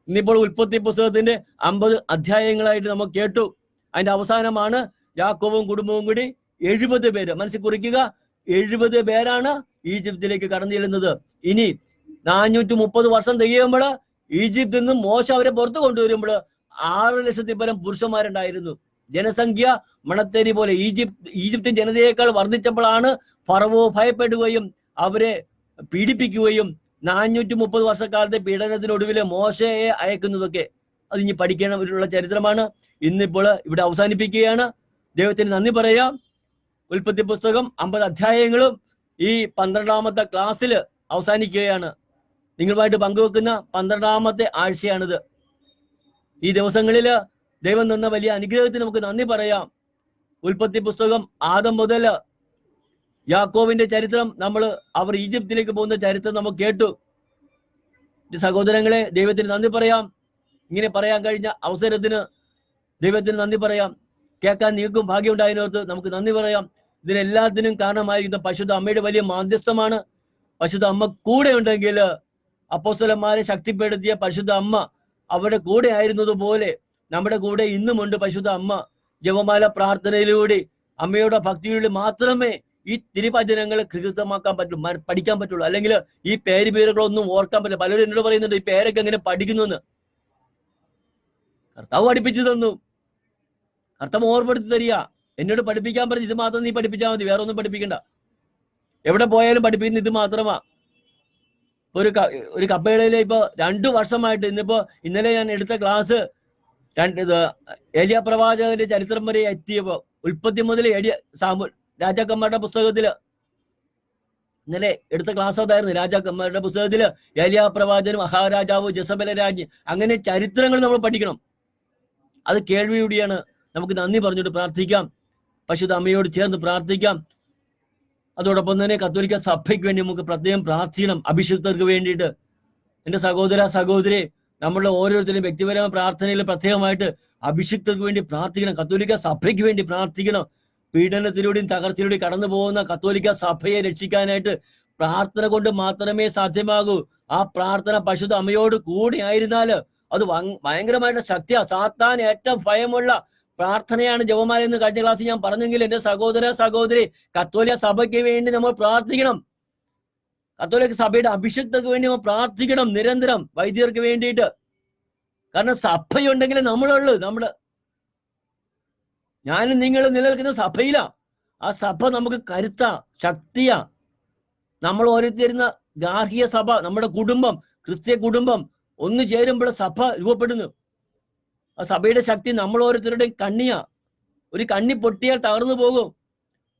ഇന്നിപ്പോൾ ഉൽപ്പത്തി പുസ്തകത്തിന്റെ 50 അധ്യായങ്ങളായിട്ട് നമ്മൾ കേട്ടു. അതിന്റെ അവസാനമാണ് യാക്കോബും കുടുംബവും കൂടി 70 പേര്, മനസ്സിൽ കുറിക്കുക, 70 പേരാണ് ഈജിപ്തിലേക്ക് കടന്നു ചെല്ലുന്നത്. ഇനി 430 വർഷം തികയുമ്പോൾ ഈജിപ്തിൽ നിന്നും മോശ അവരെ പുറത്തു കൊണ്ടുവരുമ്പോൾ 6 ലക്ഷത്തിൽ പരം പുരുഷന്മാരുണ്ടായിരുന്നു. ജനസംഖ്യ മണത്തേരി പോലെ ഈജിപ്തിൻ ജനതയേക്കാൾ വർദ്ധിച്ചപ്പോഴാണ് ഫറവോ ഭയപ്പെടുകയും അവരെ പീഡിപ്പിക്കുകയും 430 വർഷക്കാലത്തെ പീഡനത്തിനൊടുവിൽ മോശയെ അയക്കുന്നതൊക്കെ. അത് ഇനി പഠിക്കാനുള്ള ചരിത്രമാണ്. ഇന്നിപ്പോൾ ഇവിടെ അവസാനിപ്പിക്കുകയാണ്. ദൈവത്തിന് നന്ദി പറയാം. ഉൽപ്പത്തി പുസ്തകം 50 അധ്യായങ്ങളും ഈ 12ാമത്തെ ക്ലാസ്സിൽ അവസാനിക്കുകയാണ്. നിങ്ങളുമായിട്ട് പങ്കുവെക്കുന്ന 12ാമത്തെ ആഴ്ചയാണിത്. ഈ ദിവസങ്ങളിൽ ദൈവം തന്ന വലിയ അനുഗ്രഹത്തിന് നമുക്ക് നന്ദി പറയാം. ഉൽപ്പത്തി പുസ്തകം ആദം മുതൽ യാക്കോബിന്റെ ചരിത്രം, അവർ ഈജിപ്തിലേക്ക് പോകുന്ന ചരിത്രം നമ്മൾ കേട്ടു. സഹോദരങ്ങളെ, ദൈവത്തിന് നന്ദി പറയാം. ഇങ്ങനെ പറയാൻ കഴിഞ്ഞ അവസരത്തിന് ദൈവത്തിന് നന്ദി പറയാം. കേൾക്കാൻ നിങ്ങൾക്കും ഭാഗ്യം ഉണ്ടായതിനോർത്ത് നമുക്ക് നന്ദി പറയാം. ഇതിനെല്ലാത്തിനും കാരണമായിരിക്കുന്ന പരിശുദ്ധ അമ്മയുടെ വലിയ മാധ്യസ്ഥമാണ്. പരിശുദ്ധ അമ്മ കൂടെ ഉണ്ടെങ്കിൽ, അപ്പോസ്തലന്മാരെ ശക്തിപ്പെടുത്തിയ പരിശുദ്ധ അമ്മ അവരുടെ കൂടെ ആയിരുന്നതുപോലെ നമ്മുടെ കൂടെ ഇന്നുമുണ്ട് പരിശുദ്ധ അമ്മ. ജപമാല പ്രാർത്ഥനയിലൂടെ അമ്മയുടെ ഭക്തിയിലൂടെ മാത്രമേ ഈ തിരുവചനങ്ങൾ കൃതമാക്കാൻ പറ്റും, പഠിക്കാൻ പറ്റുള്ളൂ. അല്ലെങ്കിൽ ഈ പേരുകളൊന്നും ഓർക്കാൻ പറ്റില്ല. പലരും എന്നോട് പറയുന്നുണ്ട്, ഈ പേരൊക്കെ എങ്ങനെ പഠിക്കുന്നു എന്ന്. കർത്താവ് പഠിപ്പിച്ചു തന്നു, കർത്താവ് ഓർമ്മപ്പെടുത്തി തരിക. എന്നോട് പഠിപ്പിക്കാൻ പറഞ്ഞ് ഇത് മാത്രം നീ പഠിപ്പിച്ചാൽ മതി, വേറെ ഒന്നും പഠിപ്പിക്കണ്ട. എവിടെ പോയാലും പഠിപ്പിക്കുന്ന ഇത് മാത്രമാ. ഇപ്പൊ ഒരു കപ്പേളയിലെ ഇപ്പൊ 2 വർഷമായിട്ട്, ഇന്നലെ ഞാൻ എടുത്ത ക്ലാസ് ഏലിയ പ്രവാചകന്റെ ചരിത്രം വരെ എത്തിയപ്പോ, ഉൽപ്പത്തി മുതൽ രാജാക്കന്മാരുടെ പുസ്തകത്തില് ഇന്നലെ എടുത്ത ക്ലാസ് അതായിരുന്നു. രാജാക്കന്മാരുടെ പുസ്തകത്തില് ഏലിയ പ്രവാചകനും മഹാരാജാവ് ജസബല രാജ്ഞി, അങ്ങനെ ചരിത്രങ്ങൾ നമ്മൾ പഠിക്കണം. അത് കേൾവിയോടെയാണ്. നമുക്ക് നന്ദി പറഞ്ഞിട്ട് പ്രാർത്ഥിക്കാം, പരിശുദ്ധ അമ്മയോട് ചേർന്ന് പ്രാർത്ഥിക്കാം. അതോടൊപ്പം തന്നെ കത്തോലിക്ക സഭയ്ക്ക് വേണ്ടി നമുക്ക് പ്രത്യേകം പ്രാർത്ഥിക്കണം, അഭിഷിക്തർക്ക് വേണ്ടിയിട്ട്. എന്റെ സഹോദര സഹോദരി, നമ്മളുടെ ഓരോരുത്തരും വ്യക്തിപരമായ പ്രാർത്ഥനയിൽ പ്രത്യേകമായിട്ട് അഭിഷിക്തർക്ക് വേണ്ടി പ്രാർത്ഥിക്കണം, കത്തോലിക്ക സഭയ്ക്ക് വേണ്ടി പ്രാർത്ഥിക്കണം. പീഡനത്തിലൂടെയും തകർച്ചയിലൂടെയും കടന്നു പോകുന്ന കത്തോലിക്ക സഭയെ രക്ഷിക്കാനായിട്ട് പ്രാർത്ഥന കൊണ്ട് മാത്രമേ സാധ്യമാകൂ. ആ പ്രാർത്ഥന പരിശുദ്ധ അമ്മയോട് കൂടി ആയിരുന്നാല് അത് ഭയങ്കരമായിട്ട് ശക്തിയാ. സാത്താൻ ഏറ്റവും ഭയമുള്ള പ്രാർത്ഥനയാണ് ജപമാല എന്ന് കഴിഞ്ഞ ക്ലാസ്സിൽ ഞാൻ പറഞ്ഞെങ്കിൽ എന്റെ സഹോദര സഹോദരി, കത്തോലിക്ക സഭയ്ക്ക് വേണ്ടി നമ്മൾ പ്രാർത്ഥിക്കണം. കത്തോലിക്ക സഭയുടെ അഭിഷേകത്തിന് വേണ്ടി നമ്മൾ പ്രാർത്ഥിക്കണം നിരന്തരം, വൈദികർക്ക് വേണ്ടിയിട്ട്. കാരണം സഭയുണ്ടെങ്കിൽ നമ്മളുള്ളു. ഞാനും നിങ്ങളും നിലനിൽക്കുന്ന സഭയിലാ. ആ സഭ നമുക്ക് കരുത്താ, ശക്തിയാ. നമ്മൾ ഓരോരുത്തരുന്ന ഗാർഹിക സഭ, നമ്മുടെ കുടുംബം, ക്രിസ്ത്യ കുടുംബം ഒന്ന് ചേരുമ്പോൾ സഭ രൂപപ്പെടുന്നു. ആ സഭയുടെ ശക്തി നമ്മൾ ഓരോരുത്തരുടെയും കണ്ണിയാ. ഒരു കണ്ണി പൊട്ടിയാൽ തകർന്നു പോകും.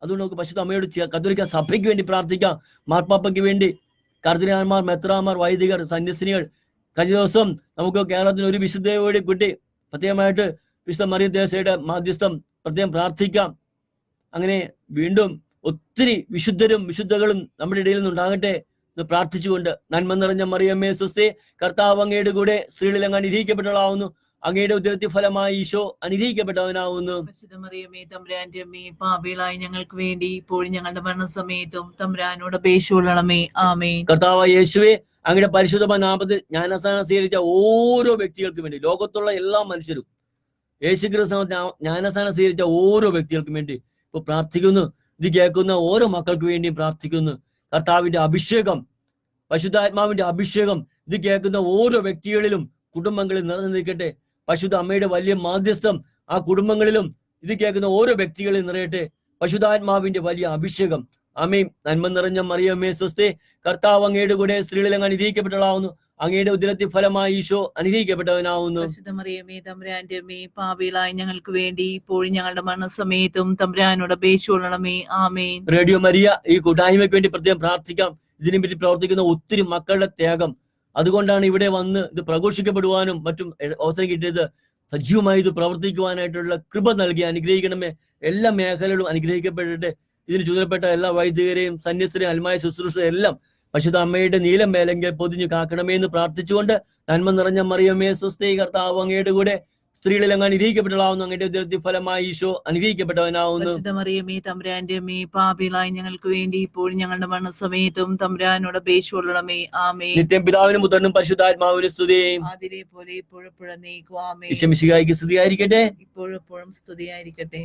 അതുകൊണ്ട് നമുക്ക് പരിശുദ്ധ അമ്മയോട് കത്തോലിക്ക സഭയ്ക്ക് വേണ്ടി പ്രാർത്ഥിക്കാം, മാർപ്പാപ്പയ്ക്ക് വേണ്ടി, കർദിനാൾമാർ, മെത്രാമാർ, വൈദികർ, സന്യസിനികൾ. കഴിഞ്ഞ ദിവസം നമുക്ക് കേരളത്തിന് ഒരു വിശുദ്ധയെ കൂടി കിട്ടി. പ്രത്യേകമായിട്ട് വിശുദ്ധ മറിയം ത്രേസ്യയുടെ മാധ്യസ്ഥം പ്രത്യേകം പ്രാർത്ഥിക്കാം. അങ്ങനെ വീണ്ടും ഒത്തിരി വിശുദ്ധരും വിശുദ്ധകളും നമ്മുടെ ഇടയിൽ നിന്നുണ്ടാകട്ടെ എന്ന് പ്രാർത്ഥിച്ചുകൊണ്ട്, നന്മ നിറഞ്ഞ മറിയമ്മേ സ്വസ്തി, കർത്താവ് അങ്ങയുടെ കൂടെ സ്ത്രീകളിൽ അങ്ങ് അനുഗ്രഹിക്കപ്പെട്ടവളാവുന്നു, അങ്ങയുടെ ഉദരത്തിൻ ഫലമായി ഈശോ അനുഗ്രഹിക്കപ്പെട്ടവനാവുന്നു. പരിശുദ്ധ മറിയമേ തമ്പുരാന്റെ അമ്മേ, പാപികളായ ഞങ്ങൾക്ക് വേണ്ടി ഇപ്പോഴും ഞങ്ങളുടെ മരണസമയത്തും തമ്പുരാനോട് അപേക്ഷിച്ചുകൊള്ളണമേ. ആമേൻ. കർത്താവായ യേശുവേ, അങ്ങയുടെ പരിശുദ്ധമായ നാമത്തിൽ ജ്ഞാനസ്നാനം സ്വീകരിച്ച ഓരോ വ്യക്തികൾക്കും വേണ്ടി, ലോകത്തുള്ള എല്ലാ മനുഷ്യരും യേശുക്രിസ്തു ജ്ഞാനസ്നാനം സ്വീകരിച്ച ഓരോ വ്യക്തികൾക്കും വേണ്ടി ഇപ്പൊ പ്രാർത്ഥിക്കുന്നു. ഇത് കേൾക്കുന്ന ഓരോ മക്കൾക്ക് വേണ്ടിയും പ്രാർത്ഥിക്കുന്നു. കർത്താവിന്റെ അഭിഷേകം, പരിശുദ്ധാത്മാവിന്റെ അഭിഷേകം ഇത് കേൾക്കുന്ന ഓരോ വ്യക്തികളിലും കുടുംബങ്ങളിൽ നിറഞ്ഞു നിൽക്കട്ടെ. പരിശുദ്ധ അമ്മയുടെ വലിയ മാധ്യസ്ഥം ആ കുടുംബങ്ങളിലും ഇത് കേൾക്കുന്ന ഓരോ വ്യക്തികളിൽ നിറയട്ടെ. പരിശുദ്ധാത്മാവിന്റെ വലിയ അഭിഷേകം. ആമേൻ. നന്മ നിറഞ്ഞ മറിയമ്മേ സ്വസ്തി, കർത്താവ് അങ്ങയുടെ കൂടെ സ്ത്രീകളിൽ അങ്ങ് അനുഗ്രഹിക്കപ്പെട്ടവളാവുന്നു, അങ്ങയുടെ ഉദരത്തിൻ ഫലമായി ഈശോ അനുഗ്രഹിക്കപ്പെട്ടവനാവുന്നു. പരിശുദ്ധ മറിയമേ തമ്പുരാന്റെ അമ്മേ, പാപികളായ ഞങ്ങൾക്ക് വേണ്ടി ഇപ്പോഴും ഞങ്ങളുടെ മരണസമയത്തും തമ്പുരാനോട് അപേക്ഷിച്ചുകൊള്ളണമേ. ആമേൻ. റേഡിയോ മരിയ ഈ കൂട്ടായ്മയ്ക്ക് വേണ്ടി പ്രത്യേകം പ്രാർത്ഥിക്കാം. ഇതിനെ പറ്റി പ്രവർത്തിക്കുന്ന ഒത്തിരി മക്കളുടെ ത്യാഗം, അതുകൊണ്ടാണ് ഇവിടെ വന്ന് ഇത് പ്രഘോഷിക്കപ്പെടുവാനും മറ്റും അവസരം കിട്ടിയത്. സജീവമായി ഇത് പ്രവർത്തിക്കുവാനായിട്ടുള്ള കൃപ നൽകി അനുഗ്രഹിക്കണമേ. എല്ലാ മേഖലകളും അനുഗ്രഹിക്കപ്പെടട്ടെ. ഇതിന് ചുമതലപ്പെട്ട എല്ലാ വൈദികരെയും സന്യസ്തരെയും അൽമായ ശുശ്രൂഷയും എല്ലാം പരിശുദ്ധ അമ്മയുടെ നീലം മേലെങ്കിൽ പൊതിഞ്ഞു കാക്കണമേ എന്ന് പ്രാർത്ഥിച്ചുകൊണ്ട്, നന്മ നിറഞ്ഞ മറിയമ്മേ സ്വസ്തി, കർത്താവ് അങ്ങയുടെ കൂടെ സ്ത്രീകളിൽ അങ്ങ് അനുഗ്രഹിക്കപ്പെട്ടവളാവുന്നു, അങ്ങയുടെ ഉദരത്തിൻ ഫലമായി ഈശോ അനുഗ്രഹിക്കപ്പെട്ടവനാവുന്നു. പരിശുദ്ധ മറിയമേ തമ്പുരാന്റെ അമ്മേ, പാപികളായ ഞങ്ങൾക്ക് വേണ്ടി ഇപ്പോഴും ഞങ്ങളുടെ മരണസമയത്തും തമ്പുരാനോട് അപേക്ഷിച്ചുകൊള്ളണമേ. ആമേൻ. നിത്യം പിതാവിനും പുത്രനും പരിശുദ്ധാത്മാവിനും സ്തുതി. അതിലെ പോലെ ഇപ്പോഴും നീക്കും. ആമേൻ. ഈശോ മിശിഹായ്ക്ക് സ്തുതിയായിരിക്കട്ടെ. ഇപ്പോഴും സ്തുതിയായിരിക്കട്ടെ.